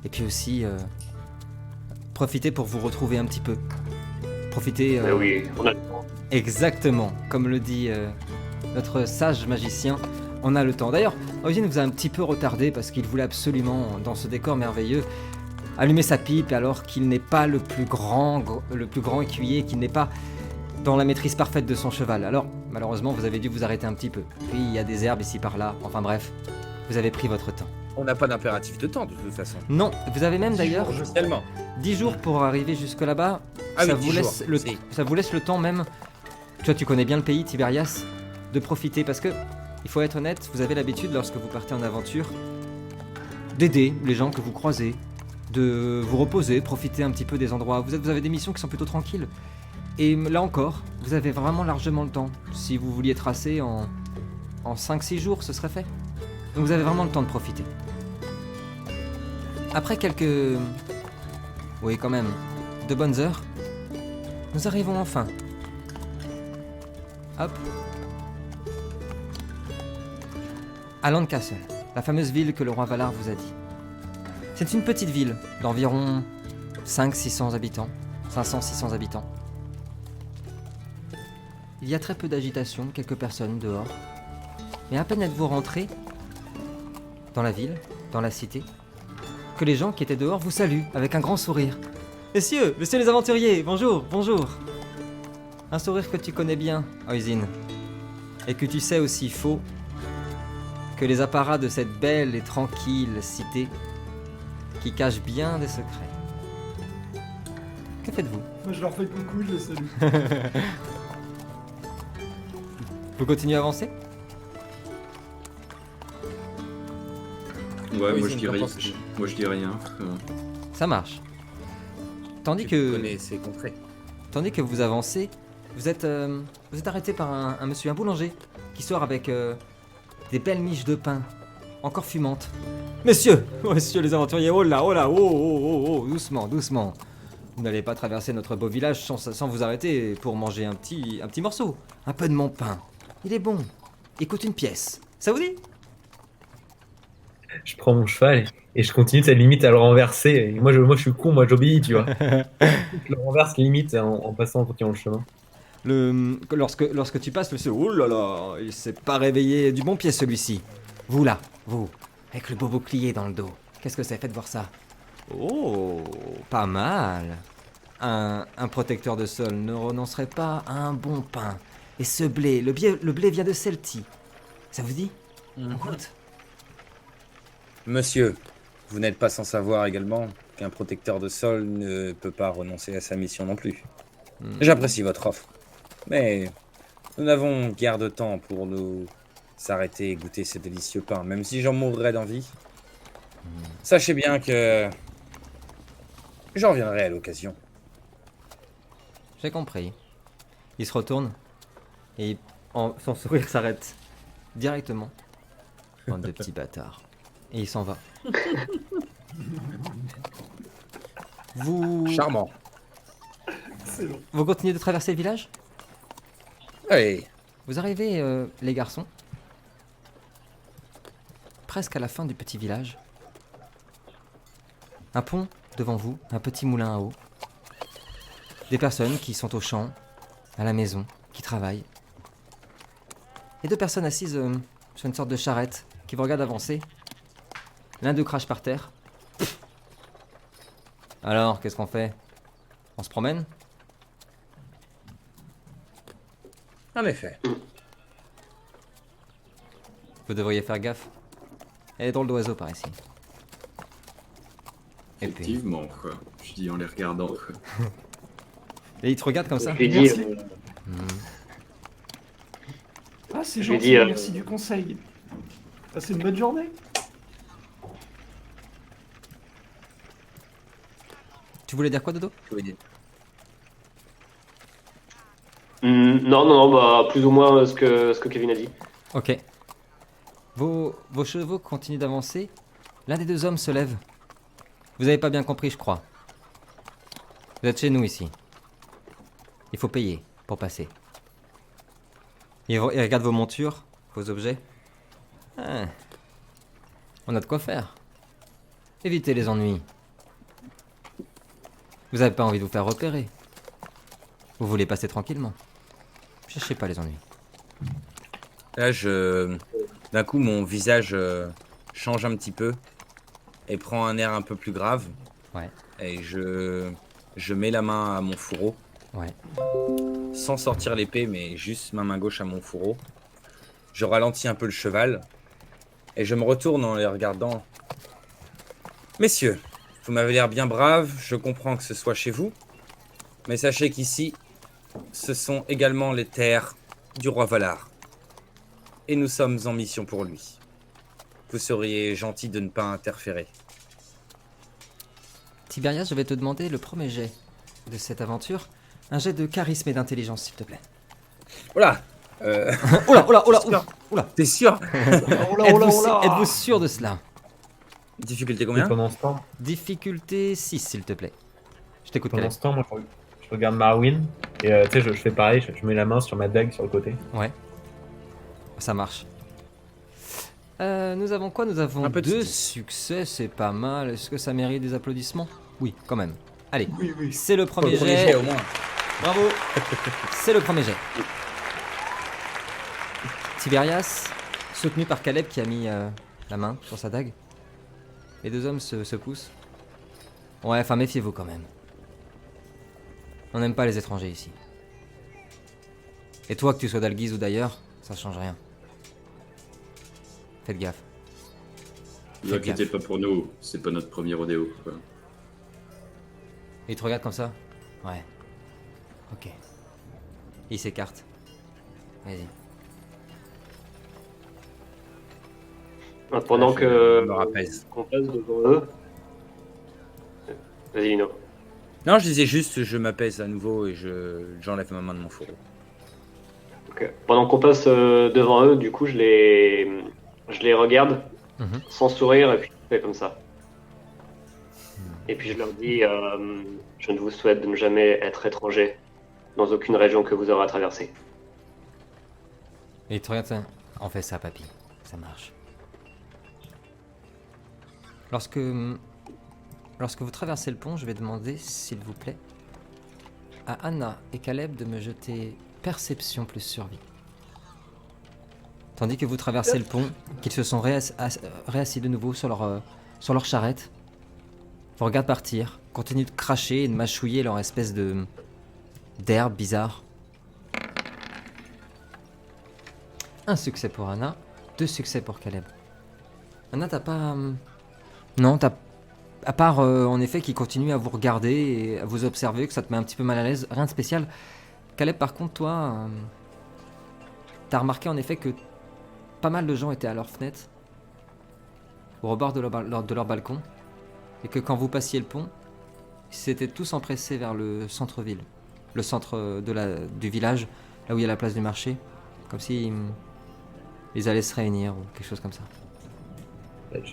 et puis aussi profitez pour vous retrouver un petit peu. Profitez... Mais oui, on a le temps. Exactement, comme le dit notre sage magicien, on a le temps. D'ailleurs, Eugène vous a un petit peu retardé parce qu'il voulait absolument, dans ce décor merveilleux, allumer sa pipe alors qu'il n'est pas le plus grand écuyer, qu'il n'est pas dans la maîtrise parfaite de son cheval. Alors, malheureusement, vous avez dû vous arrêter un petit peu. Puis, il y a des herbes ici par là. Enfin bref, vous avez pris votre temps. On n'a pas d'impératif de temps, de toute façon. Non, vous avez même d'ailleurs Tellement. 10 jours pour arriver jusque là-bas. Ah oui, ça, 10 vous laisse jours, le, si. ça vous laisse le temps même, toi tu connais bien le pays, Tiberias, de profiter parce que, il faut être honnête, vous avez l'habitude lorsque vous partez en aventure d'aider les gens que vous croisez, de vous reposer, profiter un petit peu des endroits. Vous avez des missions qui sont plutôt tranquilles. Et là encore, vous avez vraiment largement le temps. Si vous vouliez tracer en 5-6 jours, ce serait fait. Donc vous avez vraiment le temps de profiter. Après quelques... Oui, quand même. De bonnes heures, nous arrivons enfin Hop. À Landcastle, la fameuse ville que le roi Valar vous a dit. C'est une petite ville d'environ 500-600 habitants. 500-600 habitants. Il y a très peu d'agitation, quelques personnes dehors. Mais à peine êtes-vous rentré dans la ville, dans la cité, que les gens qui étaient dehors vous saluent avec un grand sourire. Messieurs les aventuriers, bonjour, bonjour. Un sourire que tu connais bien, Oisin, et que tu sais aussi faux que les apparats de cette belle et tranquille cité qui cache bien des secrets. Que faites-vous? Moi, je leur fais coucou, je les salue. Vous continuez à avancer? Ouais, Oui, moi, c'est je dis une rien. réponse. Moi, je dis rien. Ça marche. Tandis Tu que, connais ces contrées. tandis que vous avancez, vous êtes arrêté par un monsieur, un boulanger, qui sort avec des belles miches de pain, encore fumantes. Messieurs les aventuriers, oh là, oh, doucement, doucement. Vous n'allez pas traverser notre beau village sans vous arrêter pour manger un petit morceau. Un peu de mon pain. Il est bon. Il coûte une pièce. Ça vous dit? Je prends mon cheval et je continue de limite à le renverser. Et moi, je suis con, moi j'obéis, tu vois. Je le renverse limite en passant, en continuant le chemin. Lorsque tu passes, monsieur, oh là là, il s'est pas réveillé du bon pied celui-ci. Vous là, vous, avec le beau bouclier dans le dos. Qu'est-ce que c'est? Faites voir ça. Oh, pas mal. Un protecteur de sol ne renoncerait pas à un bon pain. Et ce blé, le blé vient de Celti. Ça vous dit? On goûte. Monsieur, vous n'êtes pas sans savoir également qu'un protecteur de sol ne peut pas renoncer à sa mission non plus. J'apprécie votre offre, mais nous n'avons guère de temps pour nous s'arrêter et goûter ces délicieux pains, même si j'en mourrais d'envie. Sachez bien que j'en reviendrai à l'occasion. J'ai compris. Il se retourne et son sourire s'arrête directement. Bande de petits bâtards. Et il s'en va. Charmant. C'est long. Vous continuez de traverser le village? Allez, Vous arrivez, les garçons, presque à la fin du petit village. Un pont devant vous, un petit moulin à eau. Des personnes qui sont au champ, à la maison, qui travaillent. Et deux personnes assises sur une sorte de charrette qui vous regardent avancer. L'un d'eux crache par terre. Alors, qu'est-ce qu'on fait? On se promène? en effet. Vous devriez faire gaffe. Elle est drôle d'oiseau par ici. Et puis... Effectivement, quoi. Je dis en les regardant. Quoi. Et il te regarde comme ça? Je lui dis, Merci. Hmm. Ah, c'est Je lui gentil, dis, merci du conseil. Passez une bonne journée. Tu voulais dire quoi, Dodo? non, bah, plus ou moins ce que Kevin a dit. Ok. Vos chevaux continuent d'avancer. L'un des deux hommes se lève. Vous avez pas bien compris, je crois. Vous êtes chez nous ici. Il faut payer pour passer. Il regarde vos montures, vos objets. Ah. On a de quoi faire. Évitez les ennuis. Vous avez pas envie de vous faire repérer. Vous voulez passer tranquillement. Cherchez pas les ennuis. Là, d'un coup, mon visage change un petit peu et prend un air un peu plus grave. Ouais. Et je mets la main à mon fourreau, Ouais. sans sortir l'épée, mais juste ma main gauche à mon fourreau. Je ralentis un peu le cheval et je me retourne en les regardant. Messieurs, vous m'avez l'air bien brave, je comprends que ce soit chez vous, mais sachez qu'ici, ce sont également les terres du roi Valar. Et nous sommes en mission pour lui. Vous seriez gentil de ne pas interférer. Tiberias, je vais te demander le premier jet de cette aventure. Un jet de charisme et d'intelligence, s'il te plaît. Voilà. Oula, oula, oula, oula, oula. T'es sûr? Oh là, oh là, Êtes-vous oh là. êtes-vous sûr de cela? Difficulté Et combien? pendant ce temps, Difficulté 6, s'il te plaît. Je t'écoute, pendant Caleb. ce temps, moi, je regarde Marwin et tu sais, je fais pareil, je mets la main sur ma dague sur le côté. Ouais. Ça marche. Nous avons quoi? Nous avons Un peu de 2 style. succès, c'est pas mal. Est-ce que ça mérite des applaudissements? Oui, quand même. Allez, Oui, oui. c'est le Pour le premier premier jet. jet, au moins. Bravo. C'est le premier jet. Tiberias, soutenu par Caleb qui a mis la main sur sa dague. Les 2 hommes se poussent. Ouais, enfin méfiez-vous quand même. On n'aime pas les étrangers ici. Et toi, que tu sois d'Alguise ou d'ailleurs, ça change rien. Faites gaffe. Ne vous inquiétez pas pour nous, c'est pas notre premier rodéo. Quoi. Et il te regarde comme ça? Ouais. Ok. Il s'écarte. Vas-y. Pendant Je que me rapaise. qu'on passe devant eux. Vas-y, Lino. Non, je disais juste, je m'apaise à nouveau et j'enlève ma main de mon fourreau. Ok. Pendant qu'on passe devant eux, du coup, je les regarde Mhm. sans sourire et puis je fais comme ça. Et puis je leur dis, je ne vous souhaite de ne jamais être étranger dans aucune région que vous aurez à traverser. Et il te regarde ça. On fait ça, papy. Ça marche. Lorsque vous traversez le pont, je vais demander, s'il vous plaît, à Anna et Caleb de me jeter perception plus survie. Tandis que vous traversez le pont, qu'ils se sont réassis de nouveau sur leur charrette, vous regardez partir, continuent de cracher et de mâchouiller leur espèce d'herbe bizarre. Un succès pour Anna, 2 succès pour Caleb. Anna, t'as pas... Non, t'as... À part, en effet, qu'il continue à vous regarder et à vous observer, que ça te met un petit peu mal à l'aise, rien de spécial. Caleb, par contre, toi, t'as remarqué en effet que pas mal de gens étaient à leur fenêtre, au rebord de leur balcon, et que quand vous passiez le pont, ils s'étaient tous empressés vers le centre-ville, le centre du village, là où il y a la place du marché, comme si ils allaient se réunir ou quelque chose comme ça.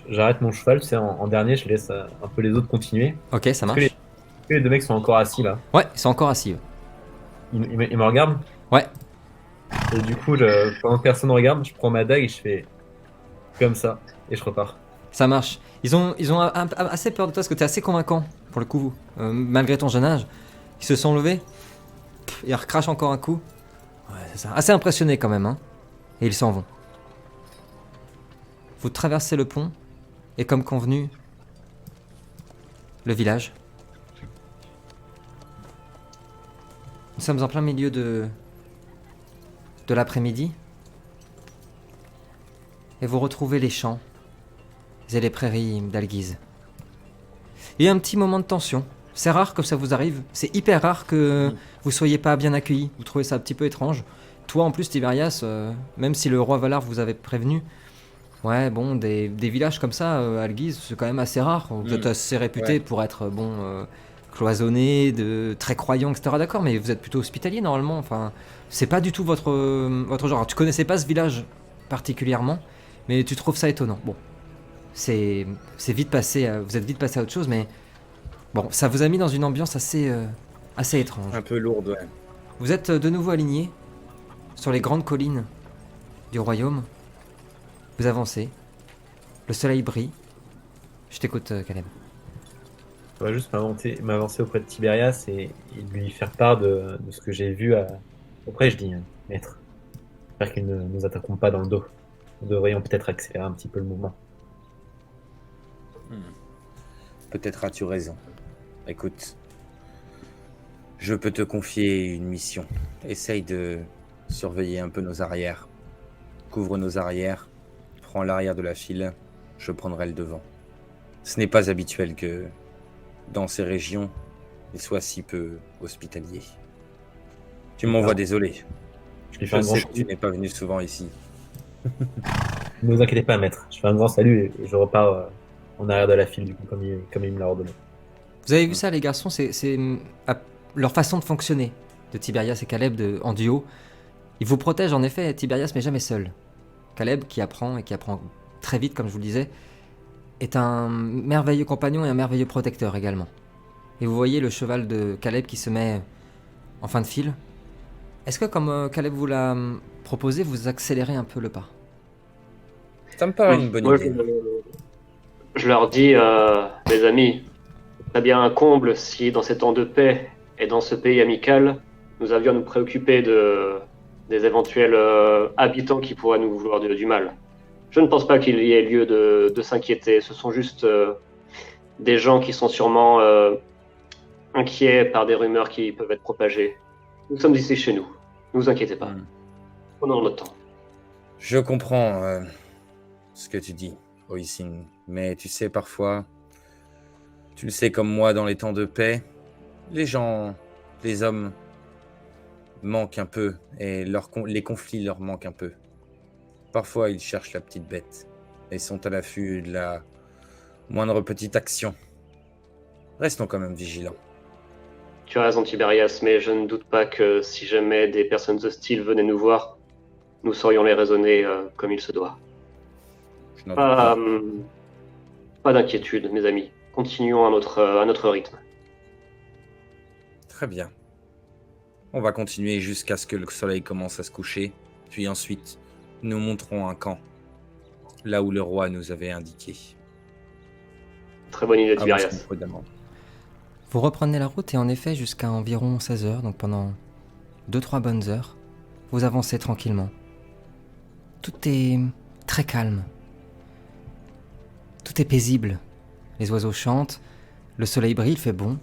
J'arrête mon cheval, tu sais, en dernier, je laisse un peu les autres continuer. Ok, ça marche. Est-ce que les 2 mecs sont encore assis là? Ouais, ils sont encore assis. Eux. Ils me regardent? Ouais. Et du coup, pendant que personne ne regarde, je prends ma dague et je fais comme ça et je repars. Ça marche. Ils ont assez peur de toi parce que t'es assez convaincant, pour le coup, malgré ton jeune âge. Ils se sont levés, ils recrachent encore un coup. Ouais, c'est ça. Assez impressionné quand même, hein. Et ils s'en vont. Vous traversez le pont, et comme convenu, le village. Nous sommes en plein milieu de l'après-midi. Et vous retrouvez les champs et les prairies d'Alguise. Il y a un petit moment de tension. C'est rare que ça vous arrive. C'est hyper rare que vous soyez pas bien accueillis. Vous trouvez ça un petit peu étrange. Toi en plus, Tiberias, même si le roi Valar vous avait prévenu, ouais, bon, des villages comme ça, Alguise, c'est quand même assez rare. Vous êtes assez réputé pour être, cloisonné, très croyant, etc. D'accord, mais vous êtes plutôt hospitalier normalement. Enfin, c'est pas du tout votre genre. Alors, tu connaissais pas ce village particulièrement, mais tu trouves ça étonnant. Bon, c'est vite passé. Vous êtes vite passé à autre chose, mais bon, ça vous a mis dans une ambiance assez étrange. Un peu lourde, ouais. Vous êtes de nouveau alignés sur les grandes collines du royaume. Vous avancez. Le soleil brille. Je t'écoute, Caleb. Je vais juste m'avancer auprès de Tiberias et lui faire part de ce que j'ai vu auprès. Je dis, maître, j'espère qu'ils ne nous attaqueront pas dans le dos. Nous devrions peut-être accélérer un petit peu le mouvement. Peut-être as-tu raison. Écoute, je peux te confier une mission. Essaye de surveiller un peu nos arrières. Couvre nos arrières. Prends l'arrière de la file. Je prendrai le devant. Ce n'est pas habituel que, dans ces régions, ils soient si peu hospitaliers. Tu m'envoies désolé. Je lui fais un Je grand sais que tu salut. n'es pas venu souvent ici. Ne vous inquiétez pas, maître. Je fais un grand salut et je repars en arrière de la file, du coup, comme il me l'a ordonné. Vous avez vu ça, les garçons, c'est leur façon de fonctionner, de Tiberias et Caleb en duo. Ils vous protègent en effet, Tiberias, mais jamais seul. Caleb, qui apprend très vite, comme je vous le disais, est un merveilleux compagnon et un merveilleux protecteur également. Et vous voyez le cheval de Caleb qui se met en fin de file. Est-ce que, comme Caleb vous l'a proposé, vous accélérez un peu le pas? Ça me paraît une bonne Moi, idée. je leur dis, mes amis, c'est bien un comble si dans ces temps de paix et dans ce pays amical, nous avions à nous préoccuper des éventuels habitants qui pourraient nous vouloir du mal. Je ne pense pas qu'il y ait lieu de s'inquiéter. Ce sont juste des gens qui sont sûrement inquiets par des rumeurs qui peuvent être propagées. Nous sommes ici chez nous. Ne vous inquiétez pas. Prenons notre temps. Je comprends ce que tu dis, Oisin, mais tu sais, parfois, tu le sais comme moi, dans les temps de paix, les gens, les hommes manquent un peu et les conflits leur manquent un peu. Parfois, ils cherchent la petite bête et sont à l'affût de la moindre petite action. Restons quand même vigilants. Tu as raison, Tiberias, mais je ne doute pas que si jamais des personnes hostiles venaient nous voir, nous saurions les raisonner comme il se doit. Je n'en doute pas. Pas d'inquiétude, mes amis. Continuons à notre rythme. Très bien. On va continuer jusqu'à ce que le soleil commence à se coucher, puis ensuite, nous monterons un camp, là où le roi nous avait indiqué. Très bonne idée, Avançons Tiberias. prudemment. Vous reprenez la route et en effet, jusqu'à environ 16 heures, donc pendant 2-3 bonnes heures, vous avancez tranquillement. Tout est très calme. Tout est paisible. Les oiseaux chantent, le soleil brille, il fait bon,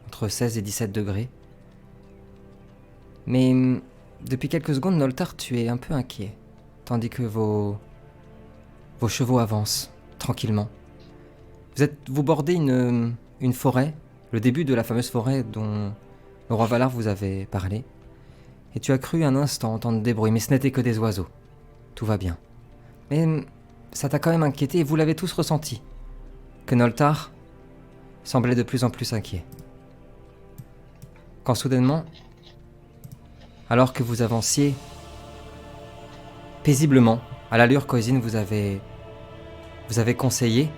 entre 16 et 17 degrés. Mais depuis quelques secondes, Noltar, tu es un peu inquiet, tandis que vos chevaux avancent tranquillement. Vous bordez une forêt, le début de la fameuse forêt dont le roi Valar vous avait parlé, et tu as cru un instant entendre des bruits, mais ce n'était que des oiseaux. Tout va bien. Mais ça t'a quand même inquiété et vous l'avez tous ressenti, que Noltar semblait de plus en plus inquiet. Quand soudainement, alors que vous avanciez paisiblement, à l'allure qu'Oisin vous avez conseillé,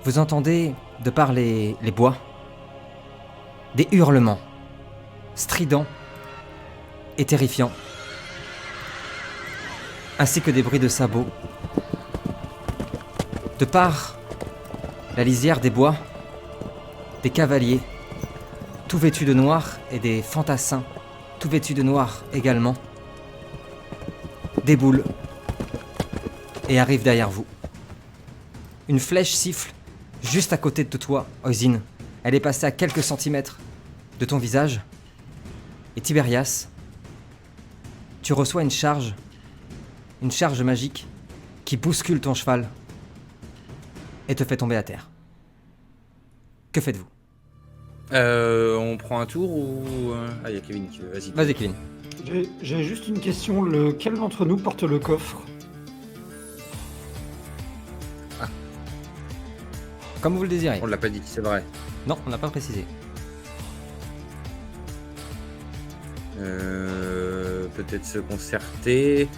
vous entendez, de par les bois, des hurlements, stridents et terrifiants, ainsi que des bruits de sabots. De par la lisière des bois, des cavaliers, tout vêtus de noir, et des fantassins, tout vêtus de noir également, déboulent et arrivent derrière vous. Une flèche siffle juste à côté de toi, Oisin. Elle est passée à quelques centimètres de ton visage. Et Tiberias, tu reçois une charge magique qui bouscule ton cheval et te fait tomber à terre. Que faites-vous? On prend un tour ou... Ah, il y a Kevin qui veut. Vas-y. Vas-y, Kevin. J'ai juste une question. Lequel d'entre nous porte le coffre? Comme vous le désirez. On l'a pas dit, c'est vrai. Non, on n'a pas précisé. Peut-être se concerter.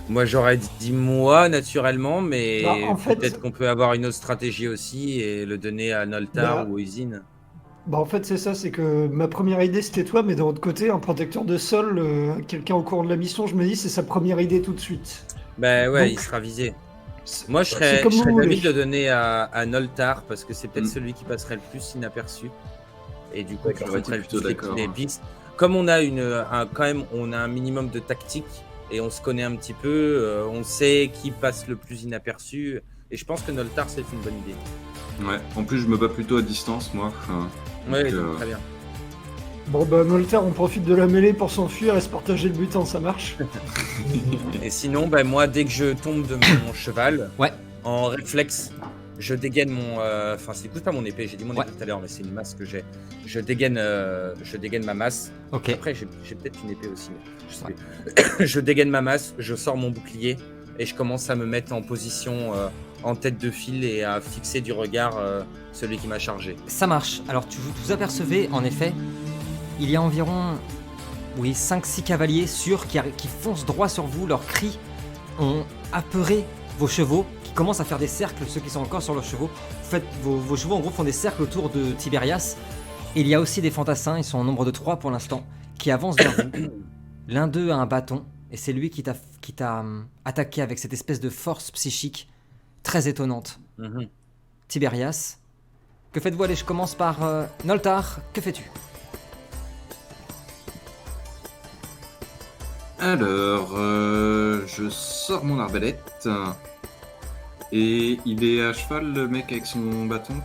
Moi, j'aurais dit moi, naturellement, mais Bah, en fait- peut-être qu'on peut avoir une autre stratégie aussi et le donner à Noltar Bah, ou Oisin. Bah en fait c'est ça, c'est que ma première idée c'était toi, mais d'un autre côté, un protecteur de sol, quelqu'un au cours de la mission, je me dis c'est sa première idée tout de suite. Ben ouais, Donc, il sera visé. C'est- Moi, je c'est serais comme vous d'avis voulez. de le donner à Noltar parce que c'est peut-être Mm. celui qui passerait le plus inaperçu. Et du coup, D'accord, qui ouais, ferait t'es le plutôt plus d'accord. les pistes. Comme on a quand même, on a un minimum de tactique et on se connaît un petit peu, on sait qui passe le plus inaperçu. Et je pense que Noltar, c'est une bonne idée. Ouais. En plus, je me bats plutôt à distance, moi. Enfin, Ouais, donc, donc, très bien. Bon bah Noltar, on profite de la mêlée pour s'enfuir et se partager le butin, ça marche. Et sinon, ben, moi, dès que je tombe de mon cheval, Ouais. en réflexe, je dégaine mon... Enfin, c'est du coup, c'est pas mon épée, j'ai dit mon Ouais. épée tout à l'heure, mais c'est une masse que j'ai. Je dégaine ma masse. Ok. Après, j'ai peut-être une épée aussi, mais je sais plus. Je dégaine ma masse, je sors mon bouclier et je commence à me mettre en position en tête de file et à fixer du regard celui qui m'a chargé. Ça marche. Alors vous apercevez, en effet, il y a environ 5-6 cavaliers sûrs qui foncent droit sur vous. Leurs cris ont apeuré vos chevaux qui commencent à faire des cercles, ceux qui sont encore sur leurs chevaux. Vos chevaux en gros font des cercles autour de Tiberias. Et il y a aussi des fantassins, ils sont au nombre de 3 pour l'instant, qui avancent vers vous. L'un d'eux a un bâton, et c'est lui qui t'a attaqué avec cette espèce de force psychique très étonnante. Mhm. Tiberias, que faites-vous? Allez, je commence par Noltar, que fais-tu? Alors, je sors mon arbalète. Et il est à cheval, le mec avec son bâton.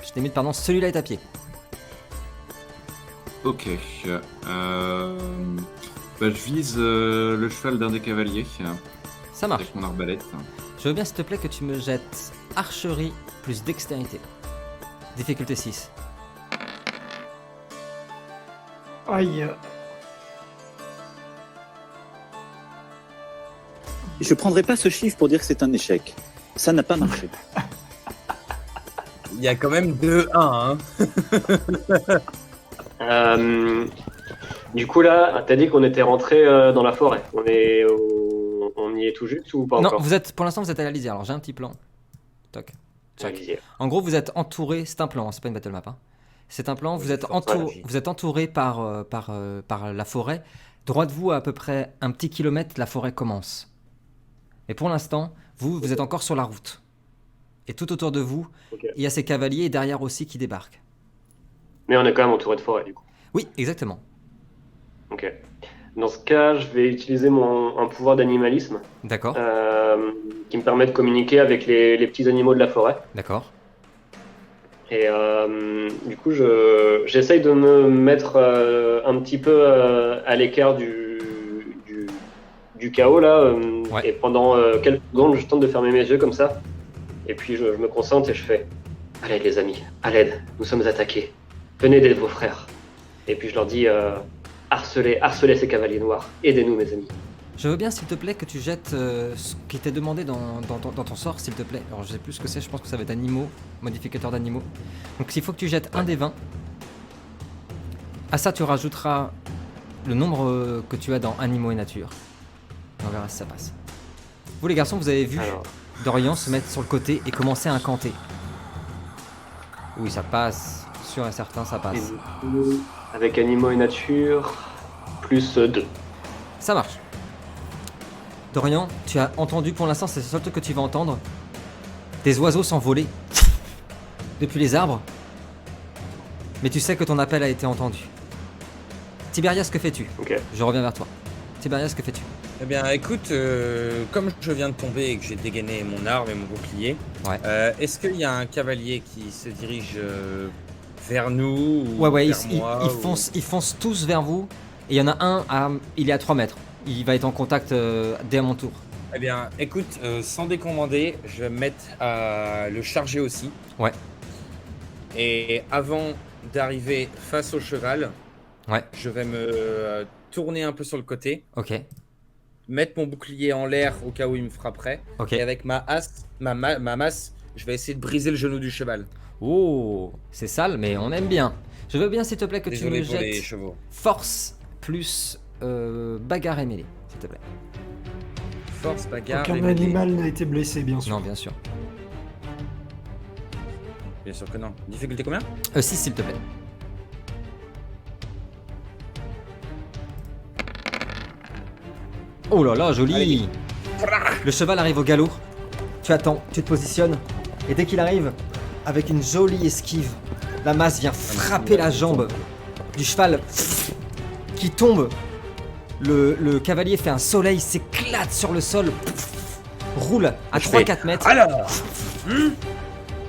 Je t'ai mis, pardon, celui-là est à pied. Ok. Je vise le cheval d'un des cavaliers Ça marche. avec mon arbalète. Je veux bien, s'il te plaît, que tu me jettes archerie plus dextérité. Difficulté 6. Aïe. Je prendrai pas ce chiffre pour dire que c'est un échec. Ça n'a pas marché. Il y a quand même 2-1. Hein. Du coup, là, t'as dit qu'on était rentré dans la forêt. On y est tout juste ou pas Non, encore? pour l'instant, vous êtes à la lisière. Alors, j'ai un petit plan. Toc. Check. Allez-y. En gros, vous êtes entouré. C'est un plan, hein, c'est pas une battle map. Hein. C'est un plan. Vous êtes, vous êtes entouré par la forêt. Droit de vous, à peu près 1 petit kilomètre, la forêt commence. Mais pour l'instant, vous êtes encore sur la route. Et tout autour de vous, Ok. il y a ces cavaliers et derrière aussi qui débarquent. Mais on est quand même entouré de forêt, du coup. Oui, exactement. Ok. Dans ce cas, je vais utiliser un pouvoir d'animalisme D'accord. qui me permet de communiquer avec les petits animaux de la forêt. D'accord. Et du coup, j'essaye de me mettre un petit peu à l'écart du chaos là. Ouais. Et pendant quelques secondes, je tente de fermer mes yeux comme ça. Et puis je me concentre et je fais: à l'aide les amis, à l'aide, nous sommes attaqués. Venez aider vos frères. Et puis je leur dis: harcelez ces cavaliers noirs. Aidez-nous mes amis. Je veux bien, s'il te plaît, que tu jettes ce qui t'est demandé dans ton sort, s'il te plaît. Alors, je sais plus ce que c'est, je pense que ça va être animaux, modificateur d'animaux. Donc, il faut que tu jettes un des 20. À ça, tu rajouteras le nombre que tu as dans animaux et nature. Et on verra si ça passe. Vous, les garçons, vous avez vu Alors, Dorian se mettre sur le côté et commencer à incanter. Oui, ça passe. Sûr et certain, ça et passe. du coup, avec animaux et nature, plus 2. Ça marche. Dorian, tu as entendu, pour l'instant, c'est le seul truc que tu vas entendre. Des oiseaux s'envoler depuis les arbres. Mais tu sais que ton appel a été entendu. Tiberias, que fais-tu? Ok. Je reviens vers toi. Tiberias, que fais-tu? Eh bien, écoute, comme je viens de tomber et que j'ai dégainé mon arme et mon bouclier, Ouais. Est-ce qu'il y a un cavalier qui se dirige vers nous ou Ouais, vers ils moi ou- ils foncent tous vers vous. Et il y en a un, il est à 3 mètres. Il va être en contact dès à mon tour. Eh bien, écoute, sans décommander, je vais me mettre à le charger aussi. Ouais. Et avant d'arriver face au cheval, Ouais. je vais me tourner un peu sur le côté, Ok, mettre mon bouclier en l'air au cas où il me frapperait. ok. Et avec ma masse, je vais essayer de briser le genou du cheval. Oh, c'est sale, mais on aime bien. Je veux bien, s'il te plaît, que Désolé tu me pour les jettes chevaux. force plus bagarre et mêlée, s'il te plaît. Force, bagarre, Aucun et mêlée. animal n'a été blessé, bien sûr. Non, bien sûr. Bien sûr que non. Difficulté combien? 6, s'il te plaît. Oh là là, joli. Allez. Le cheval arrive au galop. Tu attends, tu te positionnes. Et dès qu'il arrive, avec une jolie esquive, la masse vient frapper la jambe du cheval qui tombe. Le cavalier fait un soleil, s'éclate sur le sol, roule à Je fais, 3-4 mètres. Alors,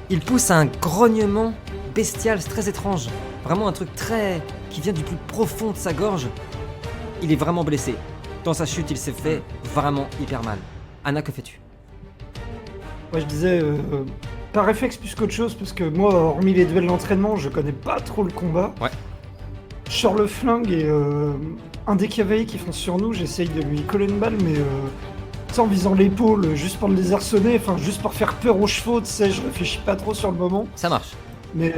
Il pousse un grognement bestial, c'est très étrange. Vraiment un truc très... qui vient du plus profond de sa gorge. Il est vraiment blessé. Dans sa chute, il s'est fait vraiment hyper mal. Anna, que fais-tu? Moi, je disais, par réflexe plus qu'autre chose, parce que moi, hormis les duels d'entraînement, je connais pas trop le combat. Ouais. Je sors le flingue et un des cavaliers qui fonce sur nous, j'essaye de lui coller une balle, mais tu sais, en visant l'épaule, juste pour le désarçonner, enfin, juste pour faire peur aux chevaux, tu sais, je réfléchis pas trop sur le moment, Ça marche. mais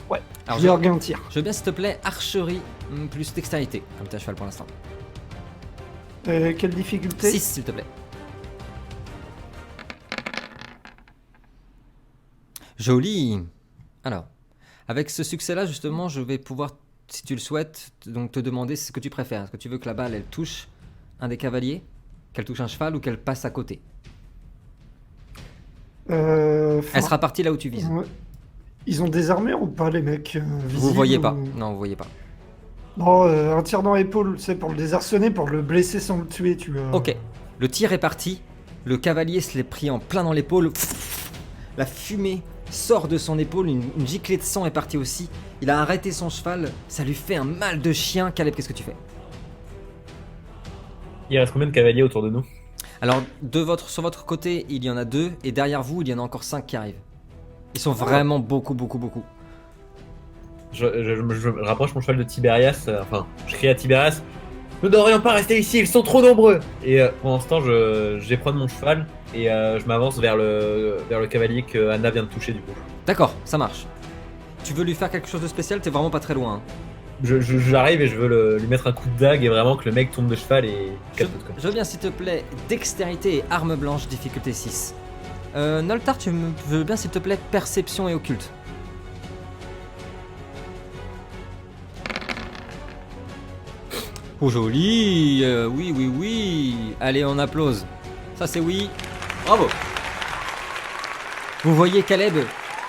ouais, Alors, je lui orgueille un tir. je veux bien, s'il te plaît, archerie plus dextérité, comme t'as cheval pour l'instant. Quelle difficulté? 6, s'il te plaît. Joli. Alors, avec ce succès-là, justement, je vais pouvoir si tu le souhaites, donc te demander ce que tu préfères. Est-ce que tu veux que la balle, elle touche un des cavaliers, qu'elle touche un cheval ou qu'elle passe à côté? Elle sera partie là où tu vises. Ouais. Ils ont des armures ou pas, les mecs Vous visibles voyez pas. ou- Non, vous voyez pas. Non, un tir dans l'épaule, c'est pour le désarçonner, pour le blesser sans le tuer, tu vois. Ok, le tir est parti. Le cavalier se l'est pris en plein dans l'épaule. La fumée sort de son épaule, une giclée de sang est partie aussi. Il a arrêté son cheval, ça lui fait un mal de chien. Caleb, qu'est-ce que tu fais? Il reste combien de cavaliers autour de nous? Alors, sur votre côté, il y en a 2, et derrière vous, il y en a encore 5 qui arrivent. Ils sont vraiment beaucoup. Je rapproche mon cheval de Tiberias, je crie à Tiberias, nous ne devrions pas rester ici, ils sont trop nombreux. Et pendant ce temps, je prendre mon cheval et je m'avance vers le cavalier que Anna vient de toucher du coup. D'accord, ça marche. Tu veux lui faire quelque chose de spécial? T'es vraiment pas très loin. Hein. J'arrive et je veux lui mettre un coup de dague et vraiment que le mec tombe de cheval et capote quoi. Je veux bien, s'il te plaît, dextérité et arme blanche, difficulté 6. Noltar, tu me veux bien, s'il te plaît, perception et occulte. Oh joli, oui. Allez, on applause. Ça c'est oui. Bravo. Vous voyez Caleb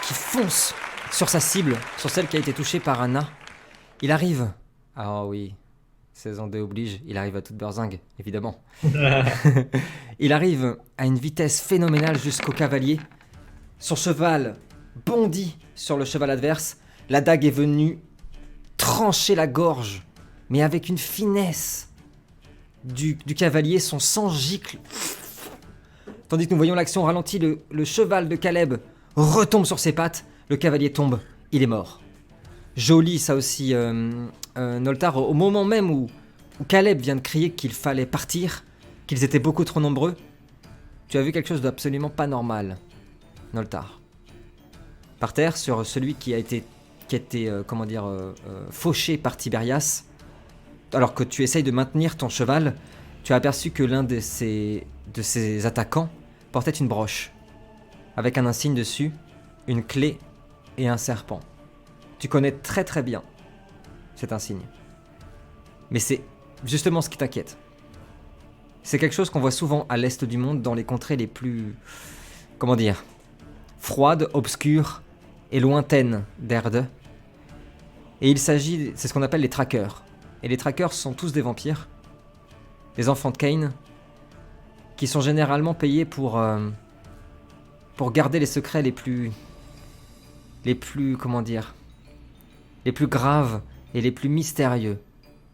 qui fonce sur sa cible, sur celle qui a été touchée par Anna. Il arrive. Ah oui, saison 2 oblige, il arrive à toute berzingue, évidemment. Il arrive à une vitesse phénoménale jusqu'au cavalier. Son cheval bondit sur le cheval adverse. La dague est venue trancher la gorge, mais avec une finesse du cavalier. Son sang gicle. Tandis que nous voyons l'action ralentie, le cheval de Caleb retombe sur ses pattes. Le cavalier tombe, il est mort. Joli ça aussi, Noltar, au moment même où Caleb vient de crier qu'il fallait partir, qu'ils étaient beaucoup trop nombreux, tu as vu quelque chose d'absolument pas normal, Noltar. Par terre, sur celui qui a été fauché par Tiberias, alors que tu essayes de maintenir ton cheval, tu as aperçu que l'un de ces attaquants portait une broche, avec un insigne dessus, une clé et un serpent. Tu connais très très bien cet insigne. Mais c'est justement ce qui t'inquiète. C'est quelque chose qu'on voit souvent à l'est du monde, dans les contrées les plus, froides, obscures et lointaines d'Erde. Et il s'agit, c'est ce qu'on appelle les trackers. Et les trackers sont tous des vampires, des enfants de Cain, qui sont généralement payés pour garder les secrets les plus graves et les plus mystérieux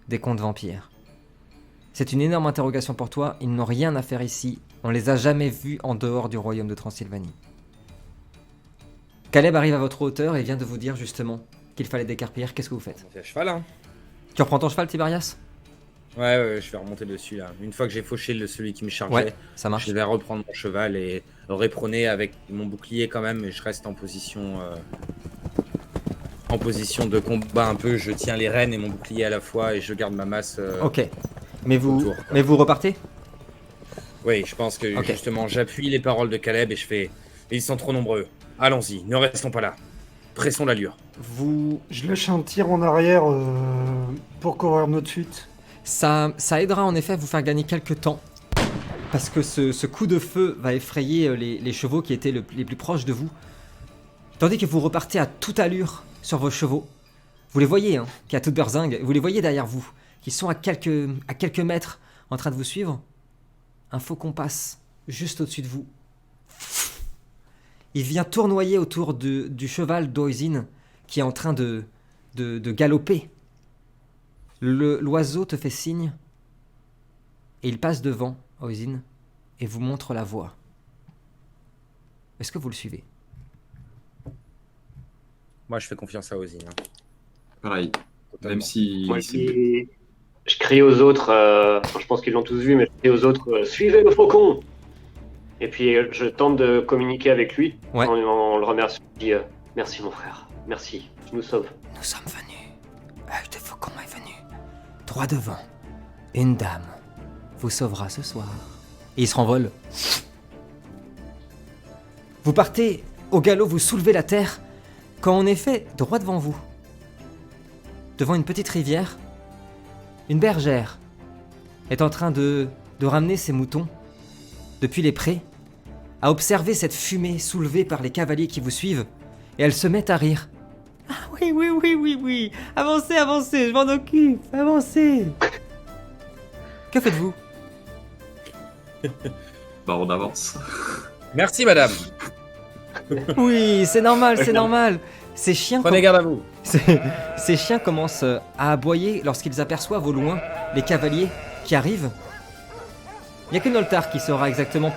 des contes vampires. C'est une énorme interrogation pour toi, ils n'ont rien à faire ici, on les a jamais vus en dehors du royaume de Transylvanie. Caleb arrive à votre hauteur et vient de vous dire justement qu'il fallait décarpir, qu'est-ce que vous faites? On fait à cheval, hein. Tu reprends ton cheval, Tiberias? Ouais, je vais remonter dessus là. Une fois que j'ai fauché celui qui me chargeait, Ouais, ça marche. je vais reprendre mon cheval et réprôner avec mon bouclier quand même, mais je reste en position de combat un peu. Je tiens les rênes et mon bouclier à la fois et je garde ma masse. Ok, mais vous repartez? Oui, je pense que justement j'appuie les paroles de Caleb et je fais « Ils sont trop nombreux, allons-y, ne restons pas là, pressons l'allure ». Je lâche un tir en arrière pour courir notre fuite. Ça aidera en effet à vous faire gagner quelques temps, parce que ce coup de feu va effrayer les chevaux qui étaient les plus proches de vous, tandis que vous repartez à toute allure sur vos chevaux. Vous les voyez, hein, qui à toute berzingue, vous les voyez derrière vous, qui sont à quelques mètres en train de vous suivre. Un faucon passe juste au-dessus de vous. Il vient tournoyer autour du cheval d'Oisin qui est en train de galoper. L'oiseau te fait signe et il passe devant Oisin et vous montre la voie. Est-ce que vous le suivez? Moi je fais confiance à Ozine. Hein. Pareil. Totalement. Même si. Moi, je crie aux autres, je pense qu'ils l'ont tous vu, mais je crie aux autres, suivez le faucon! Et puis je tente de communiquer avec lui Ouais. en le remerciant. Je dis, merci mon frère, merci, tu nous sauves. Nous sommes venus. Œil de faucon est venu. Droit devant. Une dame vous sauvera ce soir. Et il se renvole. Vous partez au galop, vous soulevez la terre, quand en effet, droit devant vous, devant une petite rivière, une bergère est en train de ramener ses moutons depuis les prés, à observer cette fumée soulevée par les cavaliers qui vous suivent, et elle se met à rire. Ah oui, oui, oui, oui, oui. Avancez, avancez, je m'en occupe. Avancez. Que faites-vous? Bah, on avance. Merci, madame. Oui, c'est normal, c'est normal. Ces chiens, Prenez garde à vous. ces chiens commencent à aboyer lorsqu'ils aperçoivent au loin les cavaliers qui arrivent. Il n'y a que Noltar qui saura exactement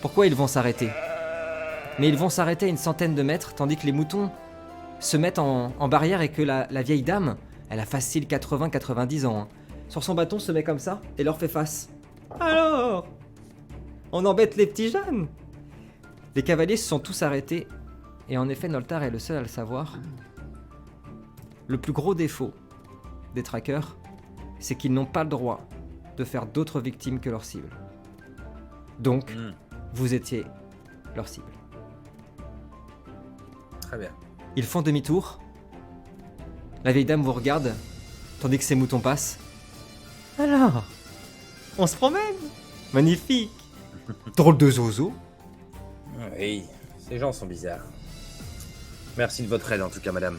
pourquoi ils vont s'arrêter. Mais ils vont s'arrêter à une centaine de mètres, tandis que les moutons se mettent en barrière et que la vieille dame, elle a facile 80-90 ans, hein, sur son bâton se met comme ça et leur fait face. Alors, on embête les petits jeunes. Les cavaliers se sont tous arrêtés, et en effet Noltar est le seul à le savoir. Le plus gros défaut des trackers, c'est qu'ils n'ont pas le droit de faire d'autres victimes que leur cible. Donc, vous étiez leur cible. Très bien. Ils font demi-tour. La vieille dame vous regarde, tandis que ses moutons passent. Alors, on se promène. Magnifique. Drôle de zozo. Oui, ces gens sont bizarres. Merci de votre aide en tout cas, madame.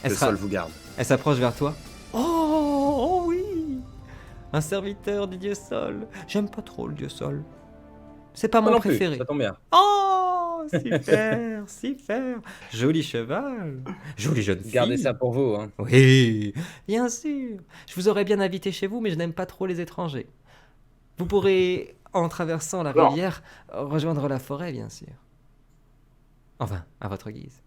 Elle Le sera- sol vous garde. Elle s'approche vers toi. Oh oui. Un serviteur du dieu Sol. J'aime pas trop le dieu Sol. C'est pas Moi mon non plus, préféré. ça tombe bien. Oh, super, super. Joli cheval. Jolie jeune fille. Gardez ça pour vous, hein. Oui, bien sûr. Je vous aurais bien invité chez vous, mais je n'aime pas trop les étrangers. Vous pourrez, en traversant la Bon. rivière, rejoindre la forêt, bien sûr. Enfin, à votre guise.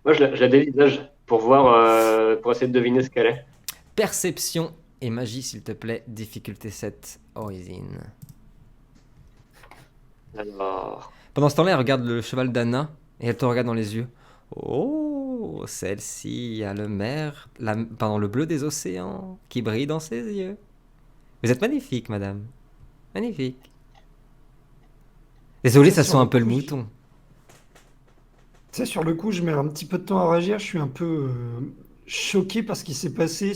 Moi, je la dévisage pour voir, pour essayer de deviner ce qu'elle est. Perception et magie, s'il te plaît. Difficulté 7, Oisin. Alors, Pendant ce temps-là, elle regarde le cheval d'Anna et elle te regarde dans les yeux. Oh, celle-ci a le bleu des océans qui brille dans ses yeux. Vous êtes magnifique, madame. Magnifique. Désolé, ça sent un peu le mouton. Tu sais, sur le coup, je mets un petit peu de temps à réagir. Je suis un peu choqué par ce qui s'est passé.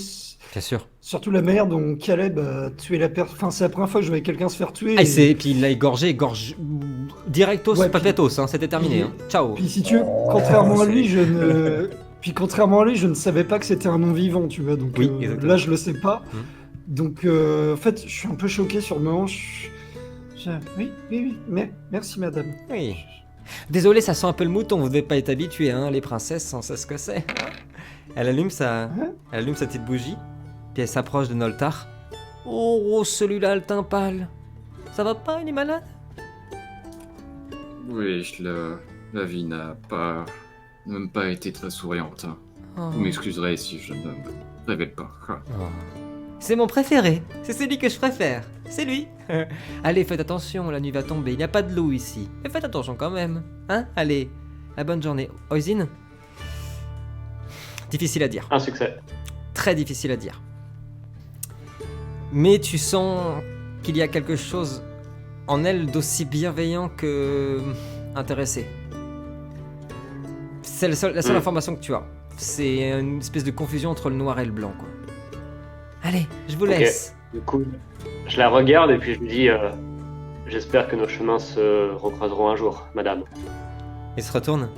Bien sûr. Surtout la manière dont Caleb a tué la personne. Enfin, c'est la première fois que je voyais quelqu'un se faire tuer. Ah, et puis il l'a égorgé, directos, Ouais, papetos, hein, c'était terminé. puis- Hein. Ciao. Puis si tu veux, contrairement à lui, je ne savais pas que c'était un non-vivant, tu vois. Donc Oui, exactement. là, je le sais pas. Mhm. Donc, en fait, je suis un peu choqué sur le moment. Oui, merci, madame. Oui. Désolé, ça sent un peu le mouton, vous devez pas être habitué, hein. Les princesses, on sait ce que c'est. Elle allume sa petite bougie, puis elle s'approche de Noltar. Oh, celui-là, le teint pâle. Ça va pas, il est malade? Oui, la vie n'a même pas été très souriante. Oh. Vous m'excuserez si je ne me révèle pas. Oh. C'est mon préféré, c'est celui que je préfère, c'est lui. Allez, faites attention, la nuit va tomber, il n'y a pas de loup ici. Mais faites attention quand même, hein. Allez, la bonne journée. Oisin? Difficile à dire, un succès. très difficile à dire. Mais tu sens qu'il y a quelque chose en elle d'aussi bienveillant que intéressé. C'est la seule information que tu as. C'est une espèce de confusion entre le noir et le blanc, quoi. Allez, je vous Ok. laisse. Du coup, je la regarde et puis je lui dis j'espère que nos chemins se recroiseront un jour, madame. Il se retourne.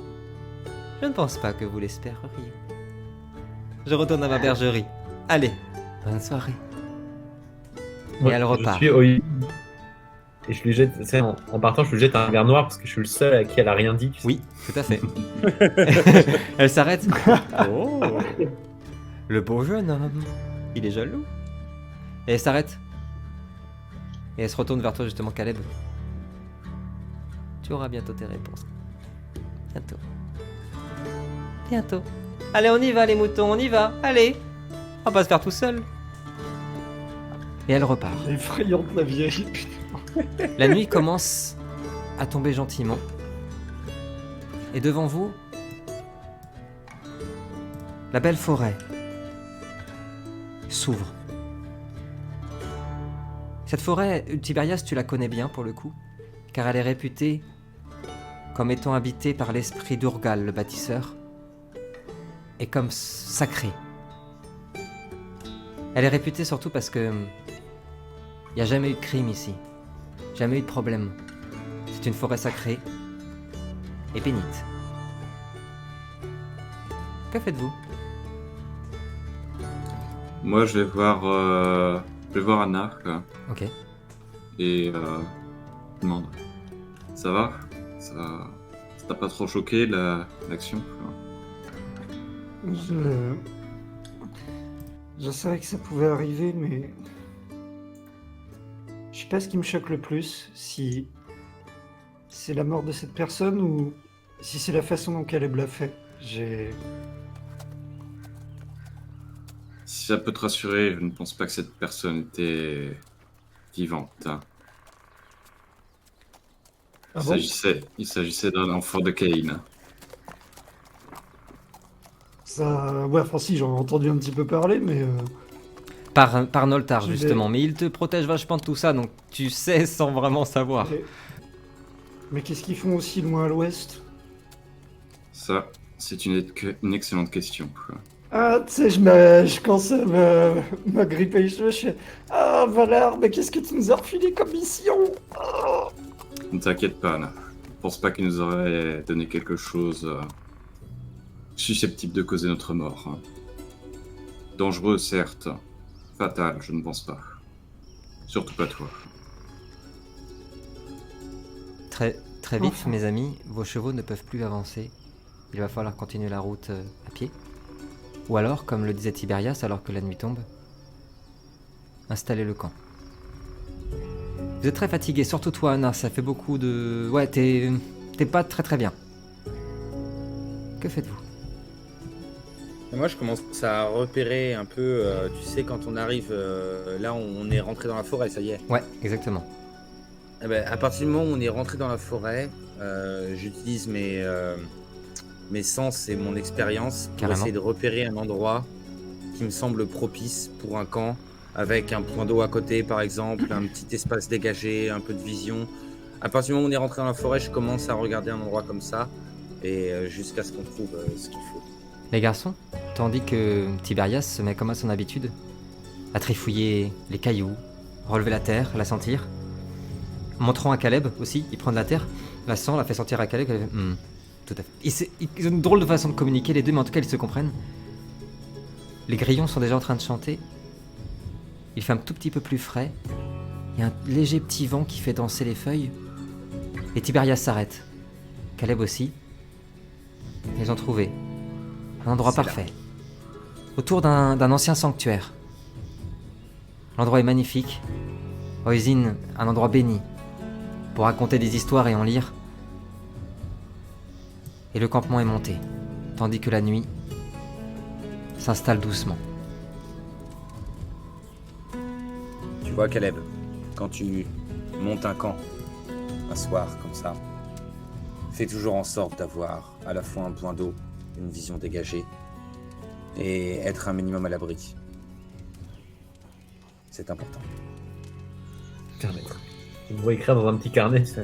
Je ne pense pas que vous l'espéreriez. Je retourne à ma bergerie. Allez, bonne soirée. Et elle repart. Je suis Oisin. Et je lui jette, tu sais, en partant, je lui jette un regard noir parce que je suis le seul à qui elle a rien dit. Tu sais. Oui, tout à fait. Elle s'arrête. Oh, le beau jeune homme. Il est jaloux. Et elle s'arrête. Et elle se retourne vers toi justement, Caleb. Tu auras bientôt tes réponses. Bientôt. Bientôt. Allez, on y va les moutons, on y va. Allez. On va pas se faire tout seul. Et elle repart. Effrayante, la vieille. La nuit commence à tomber gentiment. Et devant vous, la belle forêt s'ouvre. Cette forêt, Tiberias, tu la connais bien pour le coup, car elle est réputée comme étant habitée par l'esprit d'Urgal, le bâtisseur. est comme sacrée. Elle est réputée surtout parce que il n'y a jamais eu de crime ici, jamais eu de problème. C'est une forêt sacrée et bénite. Que faites-vous? Moi, je vais voir Anna, quoi. Ok. Et je demande, ça va? Ça t'a pas trop choqué l'action, quoi? Je savais que ça pouvait arriver, mais je sais pas ce qui me choque le plus, si c'est la mort de cette personne ou si c'est la façon dont Caleb l'a fait. Si ça peut te rassurer, je ne pense pas que cette personne était vivante, hein. Ah bon? Il s'agissait d'un enfant de Cain. Ça, ouais, enfin si, j'en ai entendu un petit peu parler, mais Par Noltar, Je vais- justement. Mais il te protège vachement de tout ça, donc tu sais sans vraiment savoir. mais qu'est-ce qu'ils font aussi loin à l'ouest? Ça, c'est une excellente question, quoi. Ah, tu sais, je commence à m'agripper les cheveux, je fais ah, Valar, mais qu'est-ce que tu nous as refilé comme mission? Ah. Ne t'inquiète pas, Anna. Je pense pas qu'il nous aurait donné quelque chose susceptible de causer notre mort, hein. Dangereux, certes. Fatal, je ne pense pas. Surtout pas toi. Très vite, Enfin. mes amis, vos chevaux ne peuvent plus avancer. Il va falloir continuer la route à pied. Ou alors, comme le disait Tiberias alors que la nuit tombe, installer le camp. Vous êtes très fatigué, surtout toi, Anna, ça fait beaucoup de... Ouais, t'es pas très bien. Que faites-vous? Et moi, je commence à repérer un peu, tu sais, quand on arrive, là, on est rentré dans la forêt, ça y est. Ouais, exactement. Eh ben, à partir du moment où on est rentré dans la forêt, j'utilise mes sens et mon expérience pour Carrément. essayer de repérer un endroit qui me semble propice pour un camp, avec un point d'eau à côté, par exemple, un petit espace dégagé, un peu de vision. À partir du moment où on est rentré dans la forêt, je commence à regarder un endroit comme ça, et jusqu'à ce qu'on trouve ce qu'il faut. Les garçons, tandis que Tiberias se met comme à son habitude, à trifouiller les cailloux, relever la terre, la sentir, montrant à Caleb aussi, il prend de la terre, la sent, la fait sentir à Caleb, Caleb fait, tout à fait. Ils ont une drôle de façon de communiquer les deux, mais en tout cas ils se comprennent. Les grillons sont déjà en train de chanter, il fait un tout petit peu plus frais, il y a un léger petit vent qui fait danser les feuilles, et Tiberias s'arrête. Caleb aussi. Ils ont trouvé un endroit C'est là. parfait, autour d'un ancien sanctuaire. L'endroit est magnifique. Oisin, un endroit béni, pour raconter des histoires et en lire. Et le campement est monté, tandis que la nuit s'installe doucement. Tu vois, Caleb, quand tu montes un camp, un soir comme ça, fais toujours en sorte d'avoir à la fois un point d'eau, une vision dégagée, et être un minimum à l'abri. C'est important. Carnet. Tu me vois écrire dans un petit carnet. Ça.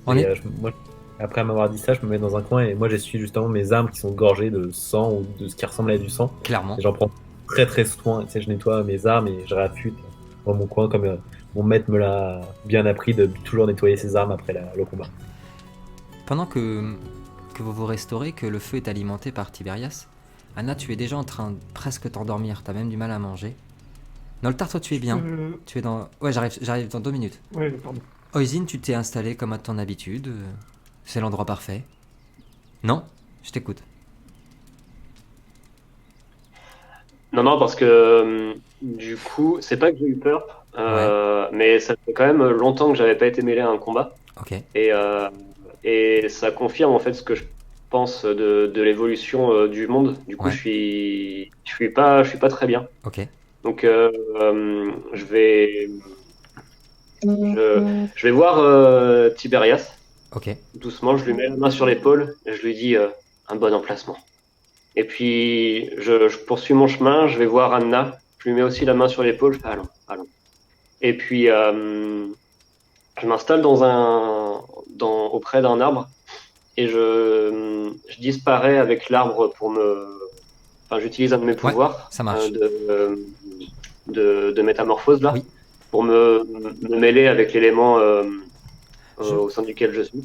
On Et, est... moi, après m'avoir dit ça, je me mets dans un coin et moi j'essuie justement mes armes qui sont gorgées de sang ou de ce qui ressemble à du sang. Clairement. Et j'en prends très soin. Tu sais, je nettoie mes armes et je réaffûte dans mon coin comme mon maître me l'a bien appris de toujours nettoyer ses armes après le combat. Pendant que vous vous restaurez, que le feu est alimenté par Tiberias, Anna, tu es déjà en train de presque t'endormir, t'as même du mal à manger. Noltar, toi tu es bien. Tu es dans... Ouais, j'arrive dans 2 minutes. Ouais, pardon. Oisin, tu t'es installé comme à ton habitude. C'est l'endroit parfait. Non? Je t'écoute. Non, parce que du coup, c'est pas que j'ai eu peur, mais ça fait quand même longtemps que j'avais pas été mêlé à un combat. Ok. Et ça confirme en fait ce que je pense de l'évolution du monde. Du coup, Ouais. je suis pas très bien. Ok. Donc, je vais voir Tiberias. Ok. Doucement, je lui mets la main sur l'épaule et je lui dis un bon emplacement. Et puis, je poursuis mon chemin, je vais voir Anna. Je lui mets aussi la main sur l'épaule, je fais allons. Et puis, je m'installe auprès d'un arbre et je disparais avec l'arbre pour me. Enfin, j'utilise un de mes pouvoirs ça marche. de métamorphose là, Oui. pour me mêler avec l'élément Je- au sein duquel je suis.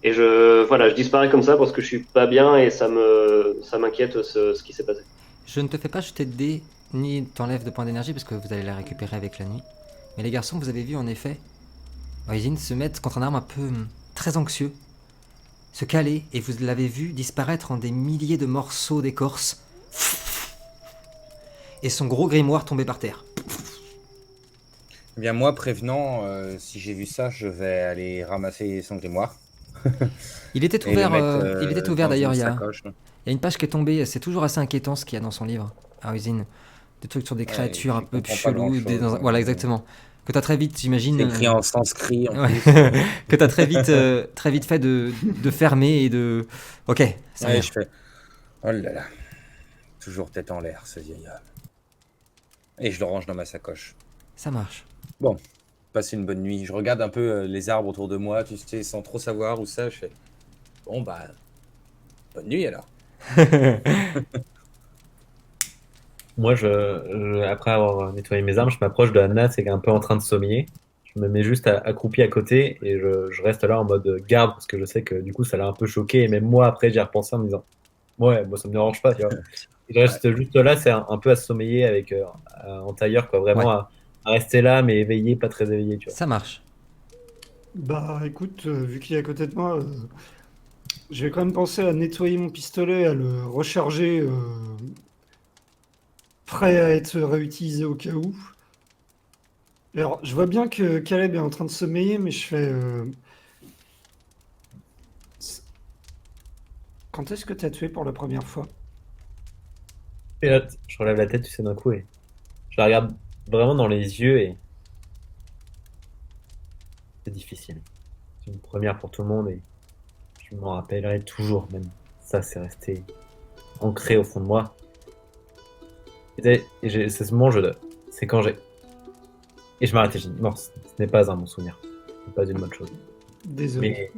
Et je disparais comme ça parce que je suis pas bien et ça m'inquiète ce qui s'est passé. Je ne te fais pas jeter de dés, ni t'enlève de points d'énergie, parce que vous allez la récupérer avec la nuit. Mais les garçons, vous avez vu en effet Oisin se mettre contre un arbre un peu très anxieux, se caler, et vous l'avez vu disparaître en des milliers de morceaux d'écorce. Et son gros grimoire tomber par terre. Eh bien, moi, prévenant, si j'ai vu ça, je vais aller ramasser son grimoire. Il était Et le ouvert, mettre, il était ouvert dans d'ailleurs, une il y a sacoche. une page qui est tombée, c'est toujours assez inquiétant ce qu'il y a dans son livre, à Oisin. Des trucs sur des créatures un j'y peu comprends pas cheloues, grand-chose, hein. voilà exactement. Que t'as très vite, j'imagine... C'est écrit en sanskrit, en Ouais. plus. Que t'as très vite fait de fermer et de... Ok, c'est Ouais, rien. je fais... Oh là là. Toujours tête en l'air, ce vieil homme. Et je le range dans ma sacoche. Ça marche. Passez une bonne nuit. Je regarde un peu les arbres autour de moi, tu sais, sans trop savoir où ça. Je fais... Bon, bah... Bonne nuit, alors. Moi, après avoir nettoyé mes armes, je m'approche de Anna, c'est un peu en train de sommeiller. Je me mets juste accroupi à côté et je reste là en mode garde parce que je sais que du coup, ça l'a un peu choqué. Et même moi, après, j'y ai repensé en me disant, ouais, moi, ça me dérange pas, tu vois. Et je reste juste là, c'est un peu à sommeiller avec en tailleur, quoi. Vraiment Ouais. à rester là, mais éveillé, pas très éveillé, tu vois. Ça marche. Bah écoute, vu qu'il est à côté de moi, je vais quand même penser à nettoyer mon pistolet, à le recharger, prêt à être réutilisé au cas où. Alors, je vois bien que Caleb est en train de sommeiller, mais je fais... Quand est-ce que t'as tué pour la première fois? Et là, je relève la tête, tu sais, d'un coup, et je la regarde vraiment dans les yeux et c'est difficile. C'est une première pour tout le monde et je m'en rappellerai toujours, même ça, c'est resté ancré au fond de moi. C'est ce moment, c'est quand j'ai... Et je m'arrête et je dis, non, ce n'est pas un bon souvenir. Ce n'est pas une bonne chose. Désolé.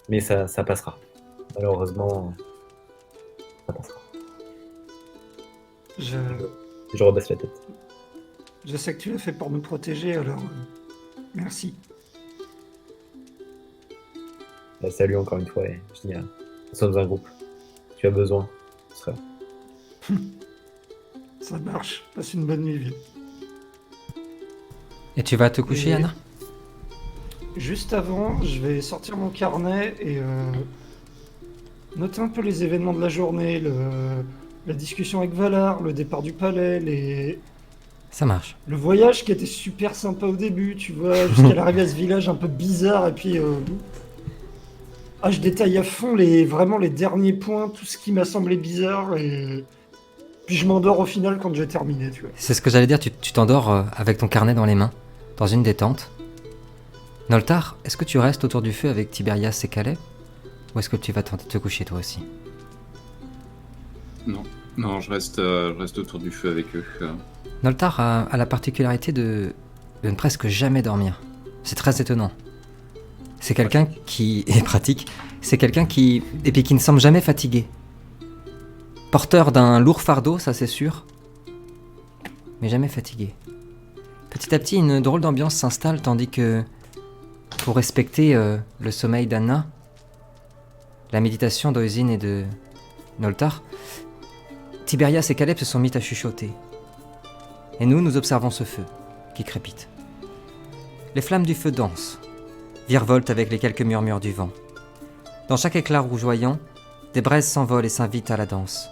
Mais ça passera. Malheureusement, ça passera. Je... Je rebaisse la tête. je sais que tu l'as fait pour nous protéger, alors merci. Bah, salut encore une fois et je dis, nous sommes un groupe. Tu as besoin. Ce sera... Ça marche. Passe une bonne nuit, vieux. Et tu vas te coucher, Et- Anna? Juste avant, je vais sortir mon carnet et noter un peu les événements de la journée, la discussion avec Valar, le départ du palais, Ça marche. le voyage qui était super sympa au début, tu vois, jusqu'à l'arrivée à ce village un peu bizarre, et puis je détaille à fond vraiment les derniers points, tout ce qui m'a semblé bizarre, et puis je m'endors au final quand j'ai terminé, tu vois. C'est ce que j'allais dire, tu t'endors avec ton carnet dans les mains, dans une des tentes. Noltar, est-ce que tu restes autour du feu avec Tiberias et Calais? Ou est-ce que tu vas te coucher toi aussi? Non, je reste autour du feu avec eux. Noltar a la particularité de ne presque jamais dormir. C'est très étonnant. C'est quelqu'un qui est pratique, c'est quelqu'un qui... et puis qui ne semble jamais fatigué. Porteur d'un lourd fardeau, ça c'est sûr, mais jamais fatigué. Petit à petit, une drôle d'ambiance s'installe, tandis que, pour respecter le sommeil d'Anna, la méditation d'Oisin et de Noltar, Tiberias et Caleb se sont mis à chuchoter. Et nous observons ce feu, qui crépite. Les flammes du feu dansent, virevoltent avec les quelques murmures du vent. Dans chaque éclat rougeoyant, des braises s'envolent et s'invitent à la danse.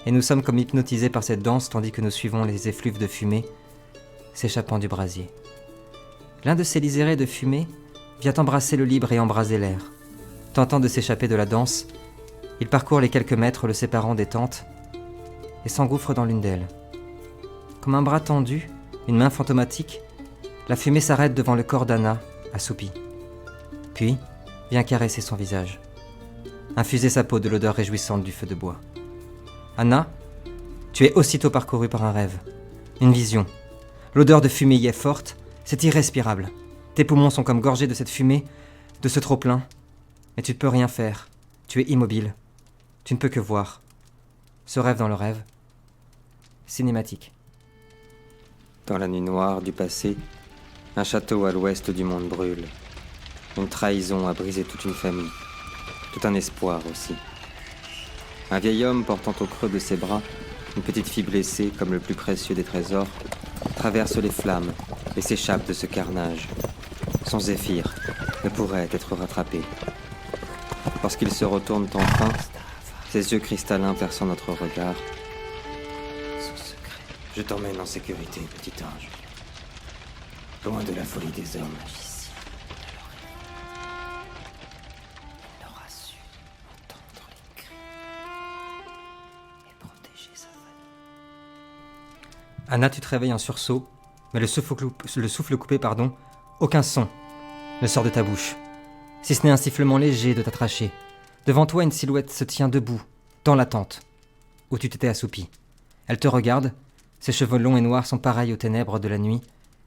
Et nous sommes comme hypnotisés par cette danse tandis que nous suivons les effluves de fumée s'échappant du brasier. L'un de ces lisérés de fumée vient embrasser le libre et embraser l'air. Tentant de s'échapper de la danse, il parcourt les quelques mètres le séparant des tentes et s'engouffre dans l'une d'elles. Comme un bras tendu, une main fantomatique, la fumée s'arrête devant le corps d'Anna, assoupie. Puis, vient caresser son visage. Infuser sa peau de l'odeur réjouissante du feu de bois. Anna, tu es aussitôt parcourue par un rêve, une vision. L'odeur de fumée y est forte, c'est irrespirable. Tes poumons sont comme gorgés de cette fumée, de ce trop-plein. Mais tu ne peux rien faire. Tu es immobile. Tu ne peux que voir. Ce rêve dans le rêve. Cinématique. Dans la nuit noire du passé, un château à l'ouest du monde brûle. Une trahison a brisé toute une famille. Tout un espoir aussi. Un vieil homme portant au creux de ses bras une petite fille blessée comme le plus précieux des trésors traverse les flammes et s'échappe de ce carnage. Son Zéphyr ne pourrait être rattrapé. Lorsqu'ils se retournent enfin, ses yeux cristallins perçant notre regard. Je t'emmène en sécurité, petit ange. Loin de la folie des hommes. Anna, tu te réveilles en sursaut, mais le souffle coupé, aucun son ne sort de ta bouche, si ce n'est un sifflement léger de ta trachée. Devant toi, une silhouette se tient debout, dans la tente, où tu t'étais assoupi. Elle te regarde, ses cheveux longs et noirs sont pareils aux ténèbres de la nuit,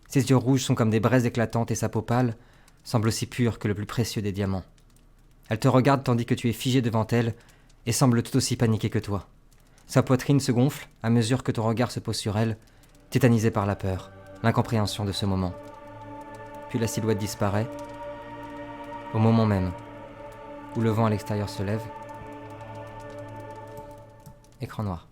ses yeux rouges sont comme des braises éclatantes et sa peau pâle semble aussi pure que le plus précieux des diamants. Elle te regarde tandis que tu es figé devant elle et semble tout aussi paniquée que toi. Sa poitrine se gonfle à mesure que ton regard se pose sur elle, tétanisé par la peur, l'incompréhension de ce moment. Puis la silhouette disparaît, au moment même où le vent à l'extérieur se lève. Écran noir.